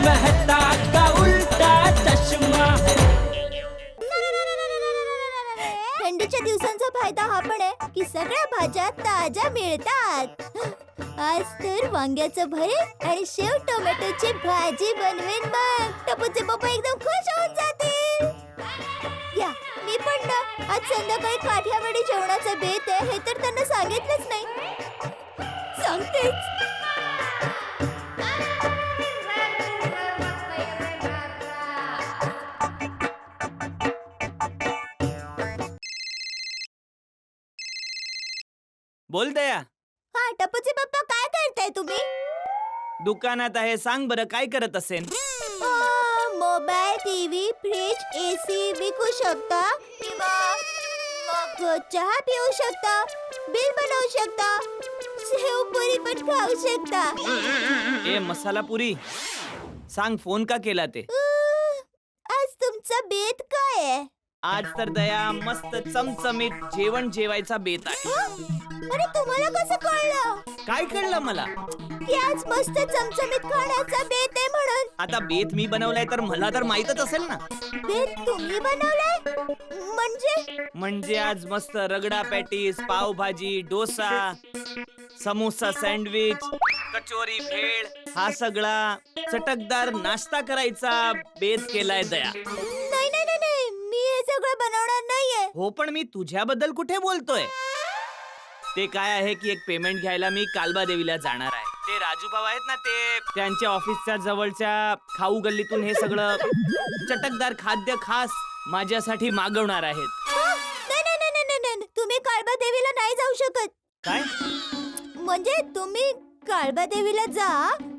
मेहता का उल्टा चष्मा। थंडीच्या दिवसांचा फायदा हा पण आहे की सगळ्या भाज्या ताज्या मिळतात. आज तर वांग्याचं भरीत आणि शेव टोमॅटोची भाजी बनवेन. मग टपूचे पप्पा एकदम खुश होऊन जातील. या मी पण ना आज संध्याकाळी काठियावाडी जेवणाचा बेत आहे हे तर त्यांना सांगितलंच नाही. सांगतेच. बोल दया. हा टपूचे पप्पा काय करताय तुम्ही? दुकानात आहे. सांग बरं काय करत असेल? मोबाईल, टीव्ही, फ्रीज, एसी विकू शकता किंवा मग चहा पिऊ शकता, बिल बनवू शकता, शेवपुरी पण खाऊ शकता. ए मसाला पुरी, सांग फोन का केला ते? आज तुमचा बेत काय आहे? आज तर दया मस्त चमचमीत जेवण जेवायचा बेत आहे. अरे तुम्हाला कसं कळलं काय कळलं मला? की आज मस्त चमचमीत खाण्याचा बेत आहे म्हणून? आता बेत मी बनवलाय तर मला तर माहीतच असेल ना. बेत तुम्ही बनवलाय? म्हणजे आज मस्त रगडा पॅटीस, पावभाजी, डोसा, समोसा, सँडविच, कचोरी, भेळ हा सगळा चटकदार नाश्ता करायचा बेत केलाय दया. नाही नाही नाही नाही, मी हे सगळं बनवणार नाहीये. हो पण मी तुझ्याबद्दल कुठे बोलतोय? ते काय आहे की एक पेमेंट घ्यायला मी कालबा देवीला जाणार आहे. ते राजू भाऊ आहेत ना, ते त्यांच्या ऑफिसच्या जवळच्या खाऊ गल्लीतून हे सगळं चटकदार खाद्य खास माझ्यासाठी मागवणार आहेत. नाही नाही नाही नाही नाही, तुम्ही काळबा देवीला नाही जाऊ शकत. काय? म्हणजे तुम्ही काळबा देवीला जा,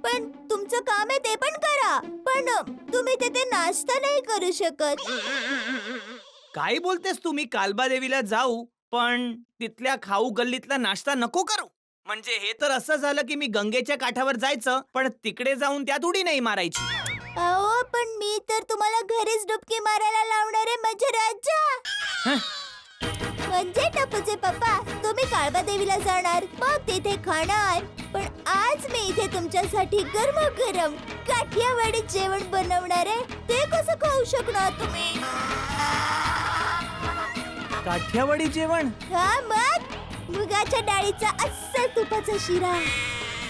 पण तुमचं काम आहे ते पण करा, पण तुम्ही तिथे नाश्ता नाही करू शकत. काय बोलतेस तू? मी कालबा देवीला जाऊ पण तिथल्या खाऊ गल्लीतला नाश्ता नको करू? म्हणजे हे तर असं झालं की मी गंगेच्या काठावर जायचं पण तिकडे जाऊन त्यात उडी नाही मारायची. अहो पण मी तर तुम्हाला घरीच डुबकी मारायला लावणार आहे माझ्या राजा. म्हणजे टपूचे पप्पा तुम्ही काळबा देवीला जाणार, मग तिथे खाणार, पण आज मी इथे तुमच्यासाठी गरमागरम काठियावाडी जेवण बनवणार आहे. ते कसं खाऊ शकणार तुम्ही? काठियावाडी जेवण? हा मग मुगाच्या डाळीचा अस्सल तुपाचा शिरा,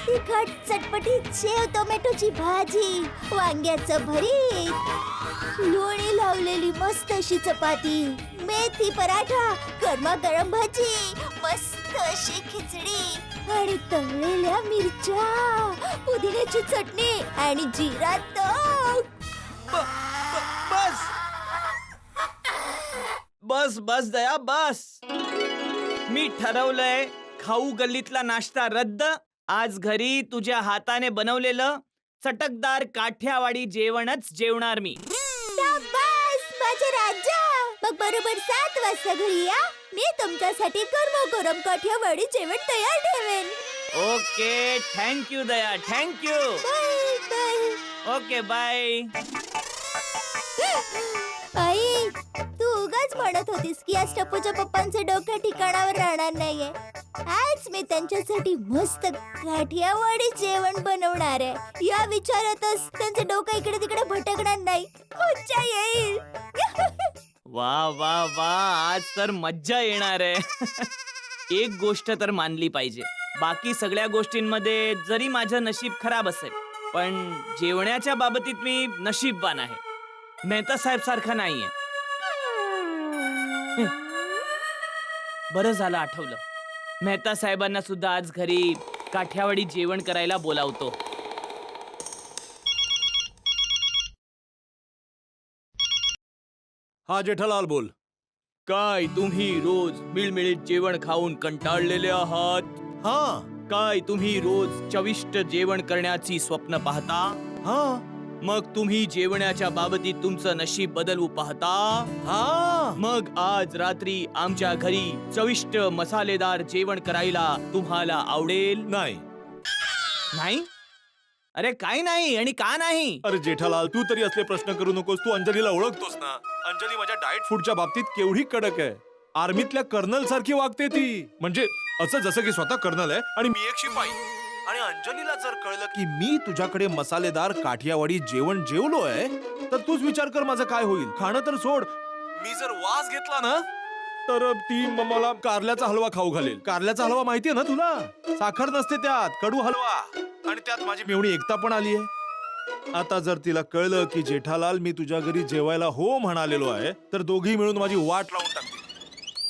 तिखट चटपटीत शेव टोमॅटोची भाजी, वांग्याचं भरीत, लोणी लावलेली मस्त अशी चपाती, मेथी पराठा, गरमागरम भजी, मस्त अशी खिचडी आणि तळलेल्या मिरच्या, पुदिन्याची चटणी आणि जिरा तूप. बस बस बस दया बस. मी ठरवलंय खाऊ गल्लीतला नाश्ता रद्द. आज घरी तुझ्या हाताने बनवलेलं चटकदार काठियावाडी जेवणच जेवणार मी. शाबास माझे राजा. मग बरोबर 7 वाजता घरी या, मी तुमच्यासाठी गरमागरम काठियावाडी जेवण तयार ठेवेन. Okay thank you Daya, thank you. Bye bye. Okay bye. आई तू उगाच म्हणत होतीस की आज टपूच्या पप्पांचे डोकं ठिकाणावर राहणार नाहीये. आज मी त्यांच्यासाठी मस्त काठियावाडी जेवण बनवणार आहे. या विचारातच त्यांचे डोकं इकडे तिकडे भटकणार नाही. मज्जा येईल. वा वा वा, आज तर मज्जा येणार आहे. एक गोष्ट तर मानली पाहिजे, बाकी सगळ्या गोष्टींमध्ये जरी माझं नशीब खराब असेल पण जेवणाच्या बाबतीत मी नशीबवान आहे. मेहता साहेब सारखा नाहीये. बरं झालं आठवलं. मेहता साहेबांना सुद्धा आज घरी काठियावाडी जेवण करायला बोलावतो. हा जेठालाल बोल. काय तुम्ही रोज मिळमिळीत जेवण खाऊन कंटाळलेले आहात? हा काय तुम्ही रोज चविष्ट जेवण करण्याची स्वप्न पाहता? हा मग तुम्ही जेवणाच्या बाबतीत तुमचं नशीब बदलू पाहता? हा मग आज रात्री आमच्या घरी चविष्ट मसालेदार जेवण करायला तुम्हाला आवडेल? नाही. नाही? अरे काय नाही आणि का नाही? अरे जेठालाल तू तरी असले प्रश्न करू नकोस. तू अंजलीला ओळखतोस ना. अंजली माझ्या डाएट फूडच्या बाबतीत केवढी कडक आहे. आर्मीतल्या कर्नल सारखी वागते ती. म्हणजे असं जसं की स्वतः कर्नल आहे आणि मी एक शिपाई. आणि अंजलीला जर कळलं की मी तुझ्याकडे मसालेदार काठियावाडी जेवण जेवलोय तर तूच विचार कर माझं काय होईल. खाणं तर सोड, मी जर वास घेतला ना तर ती मला कारल्याचा हलवा खाऊ घालेल. कारल्याचा हलवा माहितीये ना तुला, साखर नसते त्यात, कडू हलवा, आणि त्यात माझी मेवणी एकता पण आलीये. आता जर तिला कळलं की जेठालाल मी तुझ्या घरी जेवायला हो म्हणालेलो आहे तर दोघी मिळून माझी वाट लावून टाकतील.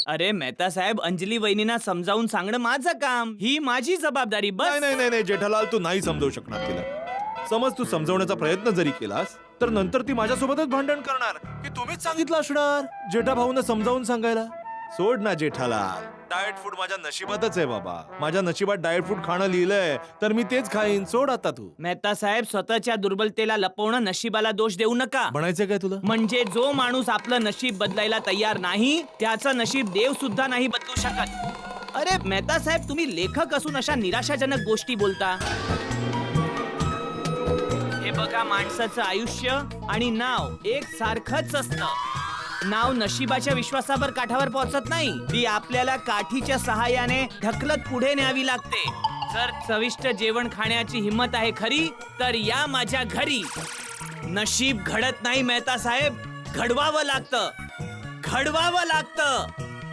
अरे मेहता साहेब, अंजली वहिनींना समजावून सांगणं माझं काम, ही माझी जबाबदारी. नाही बस. नाही नाही नाही जेठालाल, तू नाही समजवू शकणार तिला. समज तू समजवण्याचा प्रयत्न जरी केलास तर नंतर ती माझ्यासोबतच भांडण करणार की तुम्हीच सांगितलं असणार जेठा भाऊंना समजावून सांगायला. सोड ना जेठालाल, डाएट फूड माझ्या नशिबातच आहे बाबा. माझ्या नशिबात डाएट फूड खाणं लिहिलंय तर मी तेच खाईन. सोड आता तू. मेहता साहेब, स्वतःच्या दुर्बलतेला लपवणं, नशिबाला दोष देऊ नका. म्हणायचं काय तुला? म्हणजे जो माणूस आपलं नशीब बदलायला तयार नाही त्याचं नशीब देव सुद्धा नाही बदलू शकत. अरे मेहता साहेब, तुम्ही लेखक असून अशा निराशाजनक गोष्टी बोलता. हे बघा, माणसाचं आयुष्य आणि नाव एक सारखंच असतं. नाव नशिबाच्या विश्वासावर काठावर पोहोचत नाही, ती आपल्याला काठीच्या सहाय्याने ढकलत पुढे न्यावी लागते. जर चविष्ट जेवण खाण्याची हिंमत आहे खरी तर या माझ्या घरी. नशीब घडत नाही मेहता साहेब, घडवावं लागतं, घडवावं लागतं,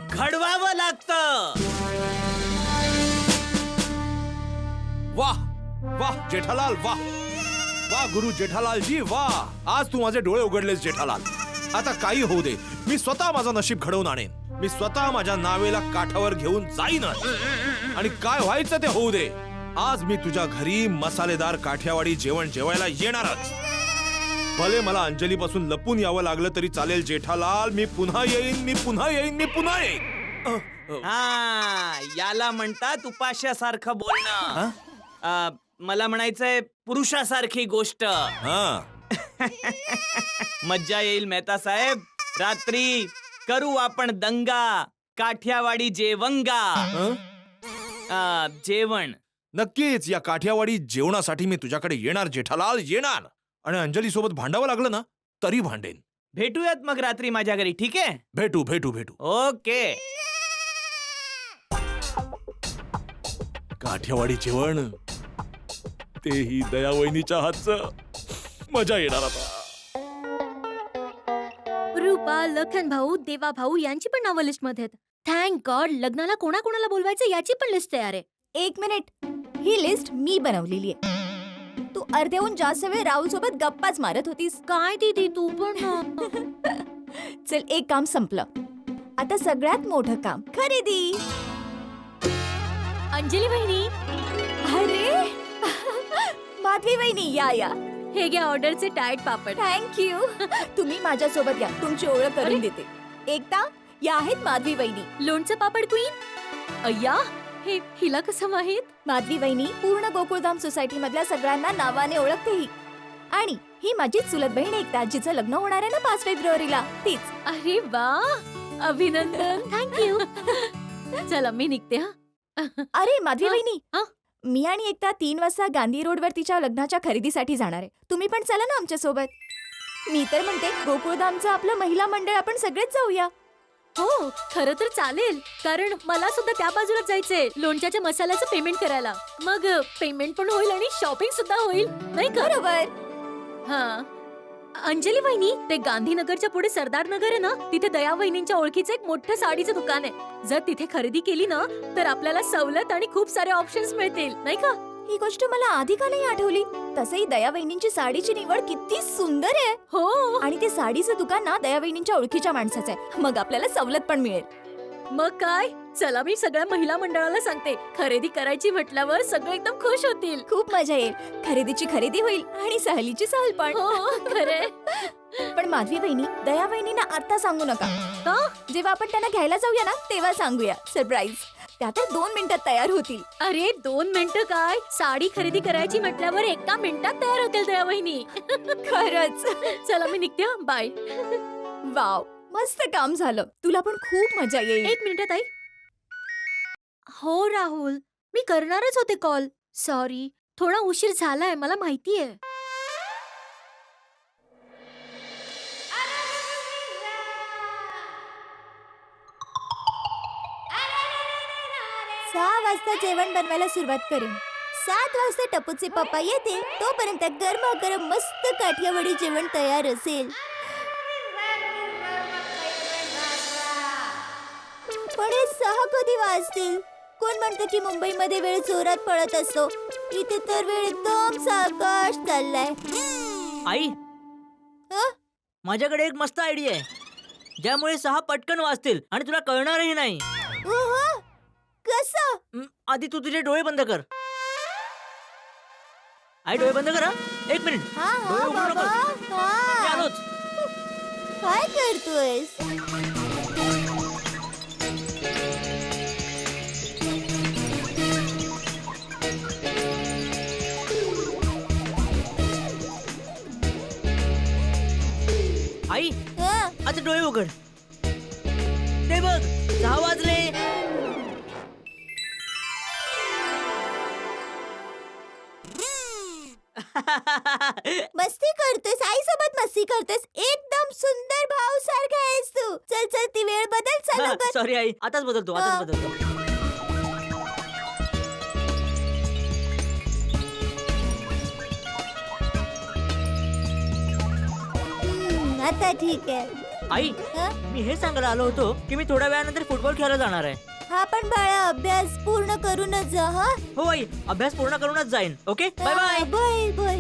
घडवावं लागतं. वाह वाह जेठालाल, वाह वाह गुरु जेठालालजी, वाह. आज तू माझे डोळे उघडलेस जेठालाल. आता काही होऊ दे, मी स्वतः माझं नशीब घडवून आणेन. मी स्वतः माझ्या नावेला काठावर घेऊन जाईनच, आणि काय व्हायचं ते होऊ दे. आज मी तुझ्या घरी मसालेदार काठियावाडी जेवण जेवायला येणारच. भले मला अंजली पासून लपून यावं लागलं तरी चालेल जेठालाल. मी पुन्हा येईन, मी पुन्हा येईन, मी पुन्हा येईन. हा, याला म्हणतात उपाशासारखं बोलणं. मला म्हणायचंय पुरुषासारखी गोष्ट. हा, मज्जा येईल मेहता साहेब. रात्री करू आपण दंगा, काठियावाडी जेवंगा. जेवण नक्कीच. या काठियावाडी जेवणासाठी मी तुझ्याकडे येणार जेठालाल, येणार. आणि अंजली सोबत भांडावं लागलं ना तरी भांडेन. भेटूयात मग रात्री माझ्या घरी, ठीक आहे? भेटू भेटू भेटू. ओके. काठियावाडी जेवण, तेही दयावहिनीच्या हातचं. मजा येणार आता. रूपा, लखन भाऊ, देवा भाऊ यांची पण नावं लिस्ट मध्ये आहेत. थँक गॉड, लग्नाला कोणाकोणाला बोलवायचं याची पण लिस्ट तयार आहे. एक मिनिट, ही लिस्ट मी बनवलेली आहे. तू अर्ध्याहून जास्त वेळ राहुल सोबत गप्पाच मारत होतीस. काय दीदी तू पण. चल, एक काम संपलं. आता सगळ्यात मोठं काम, खरेदी. अंजली वहिनी, अरे माधवी वहिनी, या या. हे घ्या ऑर्डरचे डाएट पापड. थँक्यू. तुम्ही माझ्या सोबत या, तुमची ओळख करून देते. एकता, या आहेत माधवी वहिनी. लोणचं पापड क्वीन. अय्या, हे हिला कसं माहित? माधवी वहिनी पूर्ण गोकुळधाम सोसायटी मधल्या सगळ्यांना नावाने ओळखते ही. आणि ही माझी चुलत बहीण एकता, जिचं लग्न होणार आहे ना 5 फेब्रुवारीला, तीच. अरे वा, अभिनंदन. थँक्यू. चला मी निघते. हा. अरे माधवी वहिनी, हा? मी आणि एकता 3 वाजता गांधी रोडवर तिच्या लग्नाच्या खरेदीसाठी जाणार आहे. तुम्ही पण चला ना आमच्या सोबत. मी तर म्हणते गोकुळधामचं आपलं महिला मंडळ आपण सगळेच जाऊया. हो, खरं तर चालेल, कारण मला सुद्धा त्या बाजूला जायचंय लोणच्याच्या मसाल्याचं पेमेंट करायला. मग पेमेंट पण होईल आणि शॉपिंग सुद्धा होईल, नाही का? बरोबर. हा. अंजली वहिनी, ते गांधीनगरच्या पुढे सरदार नगर आहे ना, तिथे दया वहिनींच्या ओळखीचं एक मोठं साडीचं दुकान आहे. जर तिथे खरेदी केली ना तर आपल्याला सवलत आणि खूप सारे ऑप्शन्स मिळतील, नाही का? ही गोष्ट मला आधी का नाही आठवली. तसंही दया वहिनींची साडीची निवड किती सुंदर आहे. हो. आणि ते साडीचं दुकान ना दया वहिनींच्या ओळखीच्या माणसाचं आहे. मग आपल्याला सवलत पण मिळेल. मग काय, चला मी सगळ्या महिला मंडळाला सांगते. खरेदी करायची म्हटल्यावर सगळे एकदम खुश होतील. खूप मजा येईल. खरेदीची खरेदी होईल आणि सहलीची सहल पण. हो, खरे. पण माधवी वहिनी, दया वहिनींना आता सांगू नका. का? जेव्हा आपण त्यांना घ्यायला जाऊया ना तेव्हा सांगूया. सरप्राईज. त्या तर 2 मिनिटात तयार होतील. अरे 2 मिनिटं काय, साडी खरेदी करायची म्हटल्यावर 1 मिनिटात तयार होतील दया वहिनी. खरंच. चला मी निघते. बाय. वाव, मस्त काम झालं. तुला पण खूप मजा येईल. 1 मिनिट ताई. हो राहुल, मी करणारच होते कॉल. सॉरी, थोडा उशीर झालाय, मला माहितीये. 6 वाजता जेवण बनवायला सुरुवात करेन. 7 वाजता टपूचे पप्पा येतील तोपर्यंत गरमागरम मस्त काठियावाडी जेवण तयार असेल. पण हे 6 कधी वाजतील? कोण म्हणतं की मुंबईमध्ये वेळ जोरात पळत असतो, इथे तर वेळ एकदम सावकाश चाललाय. आई हं? माझ्याकडे एक मस्त आयडिया आहे ज्यामुळे 6 पटकन वाजतील आणि तुला कळणारही नाही. ओहो, कसं? आधी तू तुझे डोळे बंद कर. आई डोळे बंद कर. 1 मिनिट. हा डोळे हा उघडू बाबा नकोस. मी हा. आलोच. काय करतोयस? आई हं? आता डोळे उघड. ते बघ 6 वाजले. मस्ती करतोयस, आई सोबत मस्ती करतोयस. एकदम सुंदर भाऊ सारखा आहेस तू. चल चल ती वेळ बदल, चल लवकर. सॉरी आई आताच बदलतो हा. आताच बदलतो. आता ठीक आहे. आई हं? मी हे सांगायला आलो होतो की मी थोड्या वेळानंतर फुटबॉल खेळायला जाणार आहे. हा पण बाळा अभ्यास पूर्ण करूनच जा. हा हो आई अभ्यास पूर्ण करूनच जाईन. Okay bye bye. Bye bye.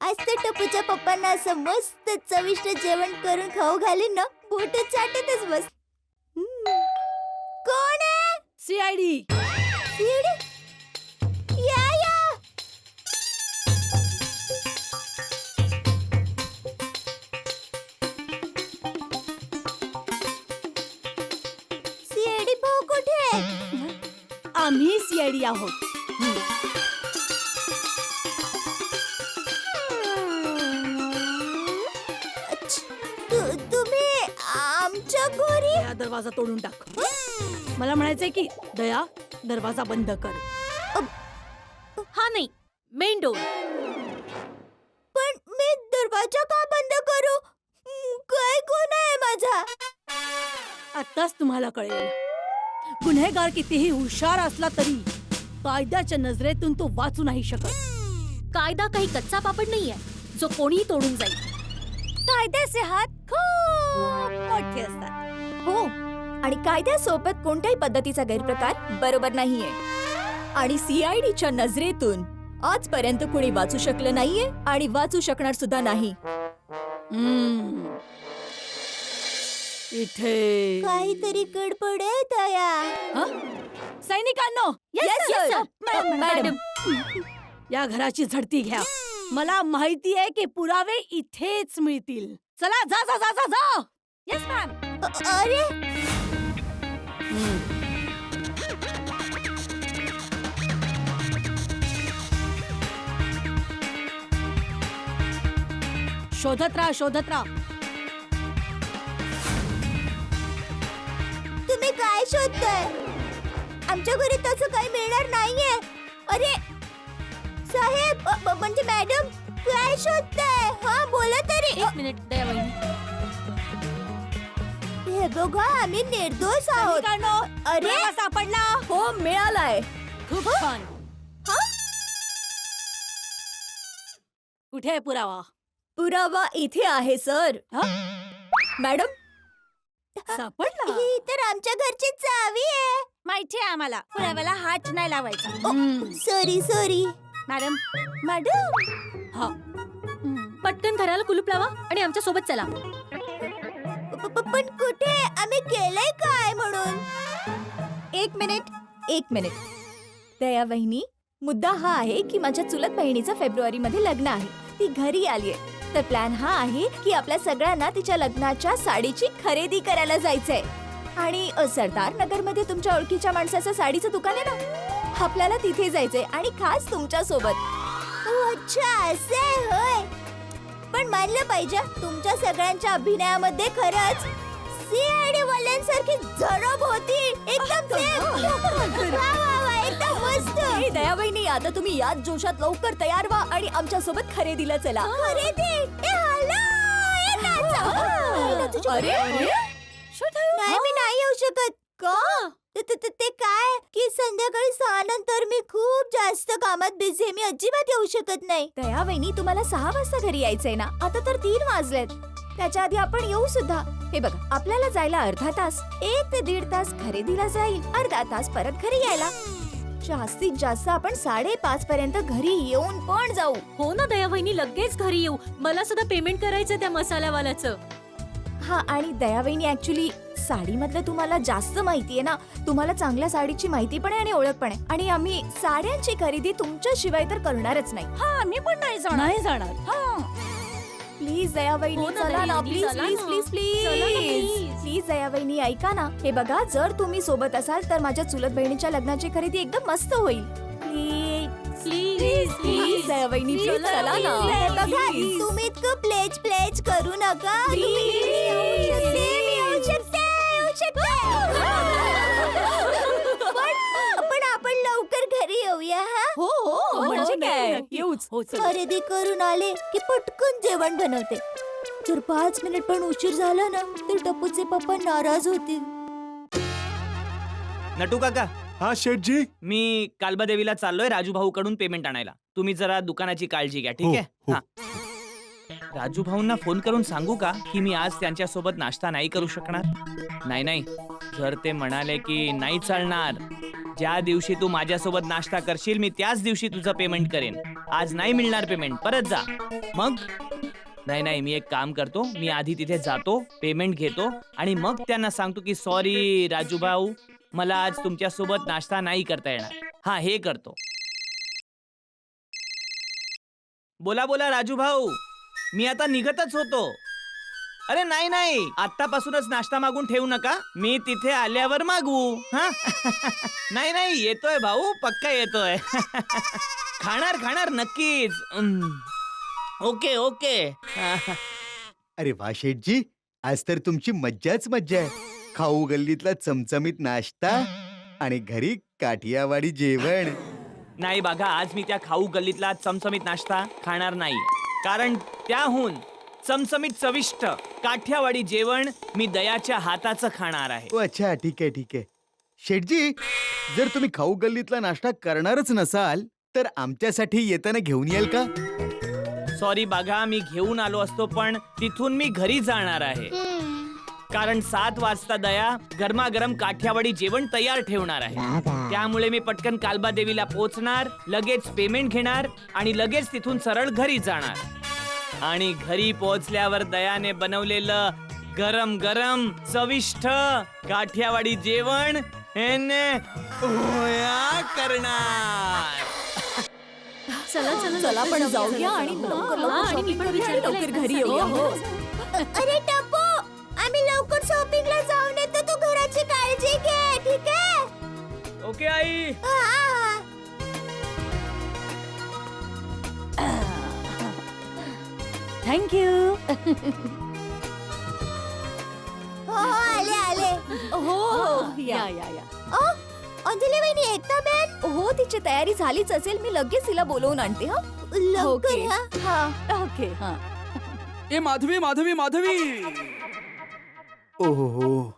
आज तर टपूच्या पप्पांना असं मस्त चविष्ट जेवण करून खाऊ घालीन ना, बोट चाटतच बस. कोण आहे? सीआयडी. सीडी? या या. सीडी भाऊ कुठे आहे? आम्ही सीआयडी आहोत. तुम्ही आमच्या घरी? दया दरवाजा तोडून टाक. मला म्हणायचंय की दया दरवाजा बंद कर. हा नाही मेन डोर. पण मी दरवाजा का बंद करू? काय गुन्हा आहे माझा? आताच तुम्हाला कळेल. गुन्हेगार कितीही हुशार असला तरी कायद्याच्या नजरेतून तो वाचू नाही शकत. कायदा काही कच्चा पापड नाहीये जो कोणीही तोडून जाईल. कायद्याचे हात खूप मोठे असतात. हो, आणि कायद्यासोबत कोणत्याही पद्धतीचा गैरप्रकार बरोबर नाहीये. आणि सीआयडीच्या नजरेतून आजपर्यंत कुणी वाचू शकलं नाहीये आणि वाचू शकणार सुद्धा नाही. इथे काहीतरी गडबड आहे दया. हं? सैनिकांनो, Yes, sir. मॅडम या घराची झडती घ्या. मला माहिती आहे की पुरावे इथेच मिळतील. चला जा जा जा जा जा. Yes ma'am. अरे शोधत राहा शोधत राहा. तुम्ही काय शोधताय? आमच्या घरी तसं काही मिळणार नाहीये. अरे साहेब, म्हणजे मॅडम काय शोधताय? हा बोला तरी. एक मिनिट दया वहिनी. हे बघा आम्ही निर्दोष आहोत. सैनिकांनो, अरे पुरावा सापडला. हो, मिळालाय. खूप छान. कुठे आहे पुरावा? पुरावा इथे आहे सर. मॅडम, सापडला. ही तर आमच्या घरची चावी आहे. माहिती आहे आम्हाला. पुराव्याला हात नाही लावायचा. Sorry sorry madam madam. हा पटकन घराला कुलूप लावा आणि आमच्या सोबत चला. पण कुठे? आम्ही केलंय काय म्हणून? एक मिनिट. दया वहिनी, मुद्दा हा आहे की माझ्या चुलत बहिणीचं फेब्रुवारीमध्ये लग्न आहे. ती घरी आलीये. तर प्लॅन हा आहे की आपल्या सगळ्यांना तिच्या लग्नाच्या साडीची खरेदी करायला जायचंय. आणि सरदार नगर मध्ये तुमच्या ओळखीच्या माणसाचं साडीचं दुकान आहे ना, आपल्याला तिथे जायचंय आणि खास तुमच्या सोबत. अच्छा असे होय. पण मानलं पाहिजे तुमच्या सगळ्यांच्या अभिनयामध्ये खरंच सीआयडी वाल्यांसारखी झडप होती. एकदम same. वा, वा, वा, एकदम मस्त. हे दया वहिनी, आता तुम्ही याच जोशात लवकर तयार व्हा आणि आमच्या सोबत खरेदीला चला. खरेदी. ए, हॅलो. ए, नाचा. अरे नाही मी नाही येऊ शकत. का? ते काय की संध्याकाळी 6 नंतर मी खूप जास्त कामात बिझी आहे. मी अजिबात येऊ शकत नाही. दया वहिनी तुम्हाला 6 वाजता घरी यायचंय ना, आता तर 3 वाजलेत. त्याच्या आधी आपण येऊ सुद्धा. हे बघा, आपल्याला जायला अर्धा तास, 1 ते 1.5 तास खरेदीला जाईल, अर्धा तास परत घरी यायला. जास्तीत जास्त आपण 5:30 पर्यंत घरी येऊन पण जाऊ. हो ना दया वहिनी, लगेच घरी येऊ. मला सुद्धा पेमेंट करायचं त्या मसाल्यावाल्याचं. हा, आणि दया वहिनी ऍक्च्युली साडीमधलं तुम्हाला जास्त माहितीये ना, तुम्हाला चांगल्या साडीची माहिती पण आहे आणि ओळख पण आहे. आणि आम्ही साड्यांची खरेदी तुमच्याशिवाय तर करणारच नाही. हा, आम्ही पण नाही जाणार. हा, प्लीज दया वहिनी, हो ना, चला ना, दया, प्लीज चला प्लीज ना. प्लीज चला ना, प्लीज please. प्लीज दया वहिनी, ऐका ना. हे बघा, जर तुम्ही सोबत असाल तर माझ्या चुलत बहिणीच्या लग्नाची खरेदी एकदम मस्त होईल. प्लीज प्लीज प्लीज दया वहिनी, प्लीज चला, चला ना. please. हे बघा, Please. तुम्ही इतकं प्लेज करू नका. तुम्ही Please. येऊ शकते. पण आपण लवकर घरी येऊया. हा, हो हो, म्हणजे काय, येऊच. खरेदी करून आले की पटकन जेवण बनवते. जर 5 मिनिट पण उशीर झाला ना तर टप्पूचे पप्पा नाराज होतील. नटू काका, हा शेठजी. मी कालबा देवीला चाललोय राजू भाऊ कडून पेमेंट आणायला. तुम्ही जरा दुकानाची काळजी घ्या, ठीक हो, आहे? हो. हा. राजू भाऊंना फोन करून सांगू का की मी आज त्यांच्या सोबत नाश्ता नाही करू शकणार? नाही, जर ते म्हणाले की नाही चालणार, ज्या दिवशी तू माझ्यासोबत नाश्ता करशील मी त्याच दिवशी तुझं पेमेंट करेन. आज नाही मिळणार पेमेंट, परत जा. मग नाही, मी एक काम करतो, मी आधी तिथे जातो, पेमेंट घेतो आणि मग त्यांना सांगतो की सॉरी राजू भाऊ, मला आज तुमच्यासोबत नाश्ता नाही करता येणार. हा, हे करतो. बोला राजू भाऊ, मी आता निघतच होतो. अरे नाही, आतापासूनच नाश्ता मागून ठेवू नका, मी तिथे आल्यावर मागवू. हा नाही, येतोय भाऊ, पक्का येतोय. खाणार नक्कीच. ओके. अरे वा शेठजी, आज तर तुमची मज्जाच मज्जा आहे. खाऊ गल्लीतला चमचमीत नाश्ता आणि घरी काठियावाडी जेवण. नाही बघा, आज मी त्या खाऊ गल्लीतला चमचमीत नाश्ता खाणार नाही, कारण त्याहून चमचमीत चविष्ट काठियावाडी जेवण मी दयाच्या हाताचं खाणार आहे. ओ अच्छा, ठीक आहे. शेठजी, जर तुम्ही खाऊ गल्लीतला नाश्ता करणारच नसाल तर आमच्यासाठी येताना घेऊन याल का? सॉरी बघा, मी घेऊन आलो असतो, पण तिथून मी घरी जाणार आहे, कारण 7 वाजता दया गरमागरम काठियावाडी जेवण तयार ठेवणार आहे. त्यामुळे मी पटकन कालबा देवीला पोहोचणार, लगेच पेमेंट घेणार आणि लगेच तिथून सरळ घरी जाणार. आणि घरी पोहोचल्यावर दयाने बनवलेलं गरम गरम चविष्ट काठियावाडी जेवण करणार. चला पण जाऊया आणि लवकर हा, आणि मी पण विचार केलाय लवकर घरी येऊया. हो. अरे टप्पू, आम्ही लवकर शॉपिंगला जाऊन येतो. तू घराची काळजी घे, ठीक आहे? Okay I. हा. थँक्यू. हो, आले. हो, या. ओ, अंजली वहिनी, एकता बेन, हो, तिची तयारी झालीच असेल. मी लगेच तिला बोलवून आणते. हा, लवकर ओके. हा. ओके. हा. ए माधवी ओहो,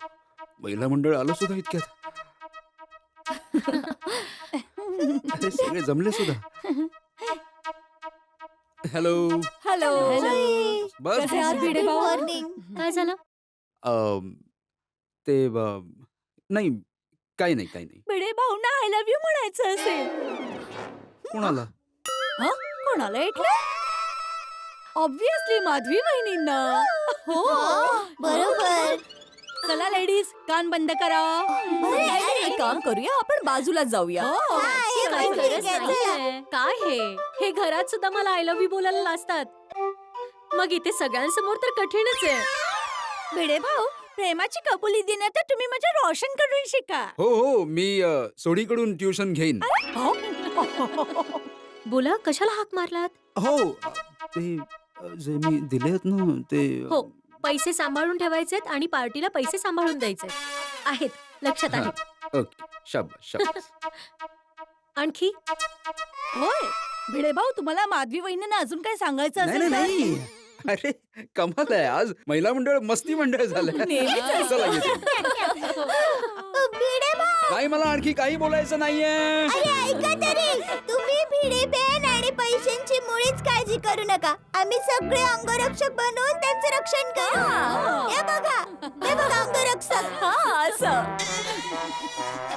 महिला मंडळ आलं सुद्धा इतक्यात. अरे सगळे जमले सुद्धा. हॅलो. हॅलो. बस कसे आहात भिडे भाऊ? मॉर्निंग. काय झालं? ते नाही, काही नाही. भिडे भाऊंना आय लव्ह यू म्हणायचं असेल. कोणाला? कोणाला ऐकलं? ऑब्विसली माधवी वहिनींना. हो, बरोबर. चला लेडीज, कान बंद करा. अरे. एक काम करूया, आपण बाजूला जाऊया. हे काही पण गरज ठीक आहे, नाहीये. काय हे घरात सुद्धा मला आय लव्ह यू बोलायला लाजतात, मग इथे सगळ्यांसमोर तर कठीणच आहे. भिडे भाऊ, प्रेमाची कबुली देण्यात तर तुम्ही माझ्या रोशन कडून शिका. हो, मी सोडीकडून ट्युशन घेईन. बोला, कशाला हाक मारलात? हो, ते जे मी दिलेत ना ते. हो, पैसे सांभाळून ठेवायचेत आणि पार्टीला पैसे सांभाळून द्यायचे आहेत. लक्षात आहे. ओके, शाबास. आणखी? होय, भिडे भाऊ, तुम्हाला माधवी वहिनींना अजून काय सांगायचं नाही. अरे कमाल आहे, आज महिला मंडळ मस्ती मंडळ झालं. नेहमीच असतं. चला येतो. भिडे भाऊ, नाही मला आणखी काही बोलायचं नाहीये. अरे ऐका तरी, तुम्ही भिडे बॅन आणि पैशांची मुळीच काळजी करू नका. आम्ही सगळे अंगरक्षक बनवून त्यांचं रक्षण करू. हे बघा अंगरक्षक. असं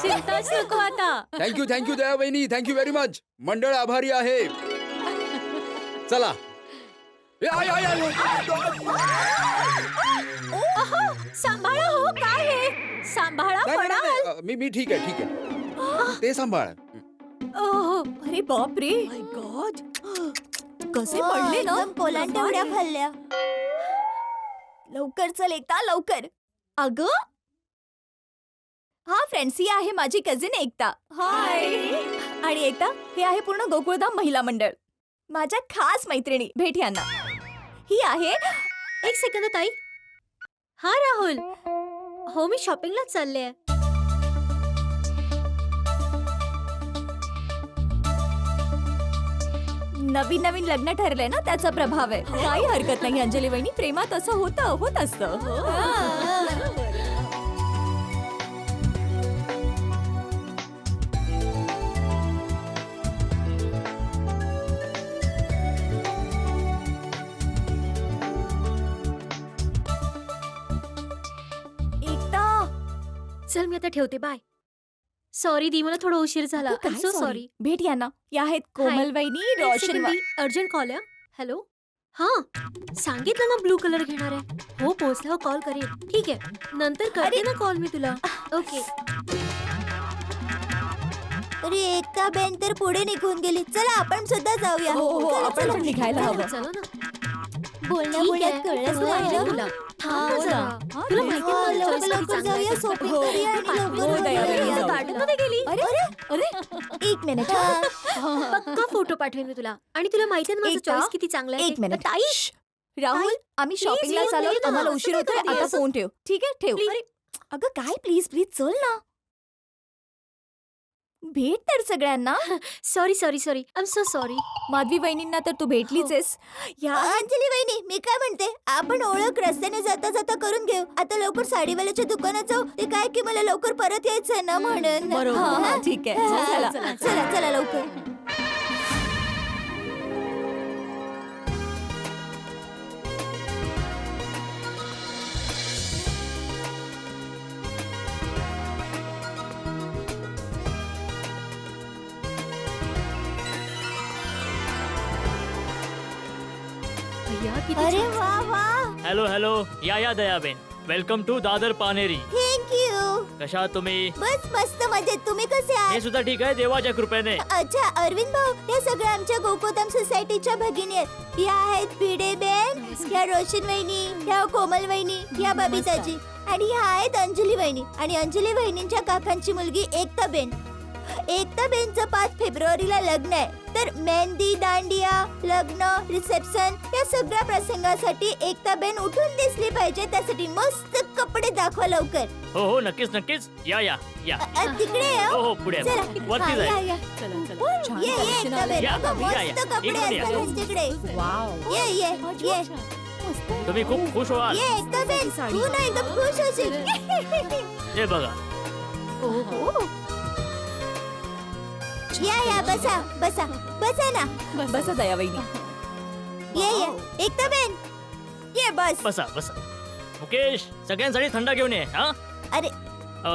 चिंताच नको आता. थँक्यू दया वहिनी, थँक्यू व्हेरी मच. मंडळ आभारी आहे. चला सांभाळा हो, काय हे? सांभाळा नाही, पडा. नाही, नाही, मी ठीक आहे. ते सांभाळ. ओहो, अरे बाप रे गॉड कसे पडले ना एकदम कोलांट्या उड्या खाल्ल्या. लवकर चल एकता लवकर. अग हा फ्रेंड्स, ही आहे माझी कझिन एकता. हाय. आणि एकता, हे आहे पूर्ण गोकुळधाम महिला मंडळ. माझ्या खास मैत्रिणी, भेट यांना. ही आहे एक सेकंद ताई. हा राहुल. हो मी शॉपिंगला चालले. नवीन नवीन लग्न ठरलंय ना, त्याचा प्रभाव आहे. काही हरकत नाही अंजली वहिनी, प्रेमात असं होत असतं. एकता चल मी आता ठेवते. बाय. सॉरी दी, मला थोडा उशीर झाला. अगं, काय सो sorry? सॉरी. भेट यांना. या आहेत कोमल वहिनी, रोशन वा- अर्जंट कॉल आहे. हॅलो. हा सांगितलं ना ब्लू कलर घेणार आहे. हो पोहोचल्यावर कॉल करेन. ठीक आहे, नंतर करते ना कॉल मी तुला. ओके. अरे एकता बेन तर पुढे निघून गेली. चला आपण सुद्धा जाऊया. हो, चला, आपण चला. पण निघायला हवं. चला ना. बोलण्यात कळलंच नाही ना. तुला. थांब हो जरा. ना. तुला माहिती हा, आहे ना, लवकर choice किती लवकर चांगला आहे जाऊया, ते. शॉपिंग हो. करूया आणि हो, लवकर दया घरी वहिनी, जाऊया. जाऊ. गार्डनमध्ये गेली. एक मिनिट. पक्का फोटो पाठवेन मी तुला. आणि तुला माहिती आहे ना माझं एकता, चॉईस किती चांगलं आहे एक ते. मिनिट. ताई. राहुल, आम्ही please शॉपिंगला येऊन चाललो. दे ना. आम्हाला असं उशीर काय होतोय. करते? आता असं- फोन ठेव. ठीक आहे, ठेव. Please. अरे, अगं काय प्लीज चल ना. भेट तर सगळ्यांना. Sorry I am so sorry. Madhavi वहिनींना तर तू भेटलीच आहेस. या अंजली वहिनी, मी काय म्हणते, आपण ओळख रस्त्याने जाता जाता करून घेऊ. आता लवकर साडीवाल्याच्या दुकानात जाऊ. ते काय की मला लवकर परत यायचंय ना म्हणून. हा, ठीक आहे. चला. चला चला लवकर. भैया किती अरे छान. वा वा, हॅलो या Dayaben. Welcome to Dadar Paneri. Thank you. कशा आहात तुम्ही? बस मस्त मजेत. तुम्ही कसे मी आहात? सुद्धा ठीक आहे, देवाच्या कृपेने. अच्छा अरविंद भाऊ, या सगळ्या आमच्या गोकुळधाम सोसायटीच्या भगिनी आहेत. या आहेत भिडे बेन, ह्या रोशन वहिनी, ह्या कोमल वहिनी, ह्या बबिताजी आणि ह्या आहेत अंजली वहिनी. आणि अंजली वहिनींच्या काकांची मुलगी एकता बेन. एकता बेनचं 5 फेब्रुवारीला लग्न आहे. तर मेहंदी, दांडिया, लग्न, रिसेप्शन या सगळ्या प्रसंगासाठी एकता बेन उठून दिसली पाहिजे. त्यासाठी मस्त कपडे दाखवा लवकर. हो नक्कीच या तिकडे आहे, हो. हो पुढे चला. वरती हा, जाय. या, या. छान ये collection एकता आलंय. बेन. या, अगं, या, या. मस्त कपडे इकडे या. असतात तिकडे. ये तुम्ही खूप खुश व्हाल. ये एकता बेन, तू ना एकदम खुश होशील. हे बघा. या बसा ना. बसा दया वहिनी. ये एकता बेन, ये बस. बसा मुकेश, सगळ्यांसाठी थंड घेऊन ये. हा अरे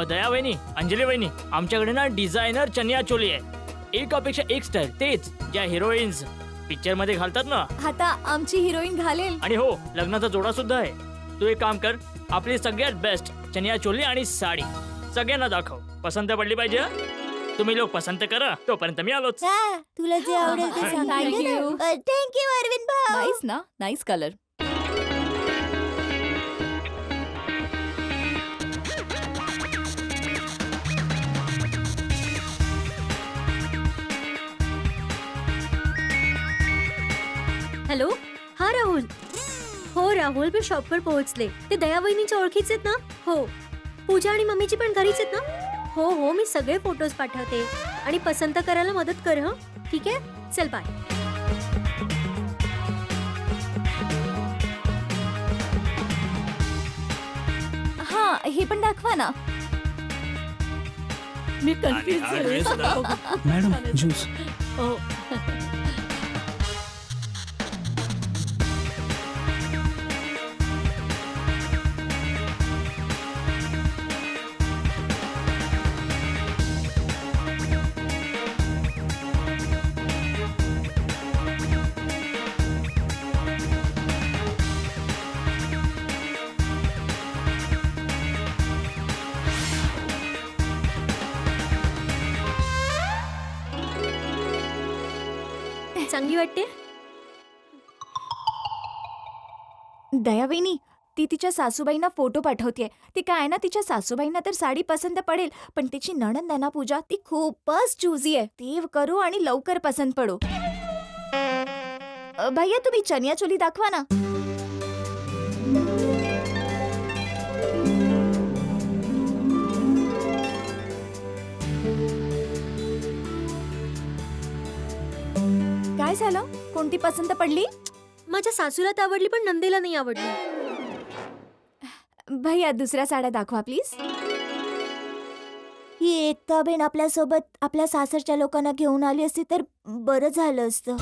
दया वहिनी, अंजली वहिनी, आमच्याकडे ना डिझायनर चनिया चोली आहे. एकापेक्षा एक स्टाईल, तेच ज्या हिरोईन्स पिक्चर मध्ये घालतात ना. आता आमची हिरोईन घालेल. आणि हो, लग्नाचा जोडा सुद्धा आहे. तू एक काम कर, आपली सगळ्यात बेस्ट चनिया चोली आणि साडी सगळ्यांना दाखव. पसंत पडली पाहिजे हं? तुम्ही लोक पसंत करा, तोपर्यंत मी आलोच. हा, तुला जे आवडेल ते सांग. Thank you. थँक्यू अरविंद भाऊ. नाईस ना, नाईस कलर. हॅलो. हा राहुल. हो राहुल, मी शॉपवर पोहोचले. ते दया वहिनींच्या ओळखीचे आहेत ना. हो. पूजा आणि मम्मीची पण घरीच आहेत ना. हो मी सगळे फोटोज पाठवते. आणि पसंत करायला मदत कर. हं ठीक आहे, चल बाय. हा, हे पण दाखवा ना. मी आणि कन्फ्युज हा dress सुद्धा. मॅडम ज्यूस हो. चांगली वाटते. दयावहिनी ती तिच्या सासूबाईंना फोटो पाठवतेय. ती काय ना तिच्या सासूबाईंना तर साडी पसंत पडेल, पण तिची नणंद आहे ना पूजा, ती खूपच चुजी आहे. ती करू आणि लवकर पसंत पडो. भैया तुम्ही चनिया चोली दाखवा ना. काय झालं? कोणती पसंत पडली? माझ्या सासूला तर आवडली पण नंदेला नाही आवडली. भैया दुसऱ्या साड्या दाखवा प्लीज. ही एकता बहीण आपल्यासोबत आपल्या सासरच्या लोकांना घेऊन आली असती तर बरं झालं असतं.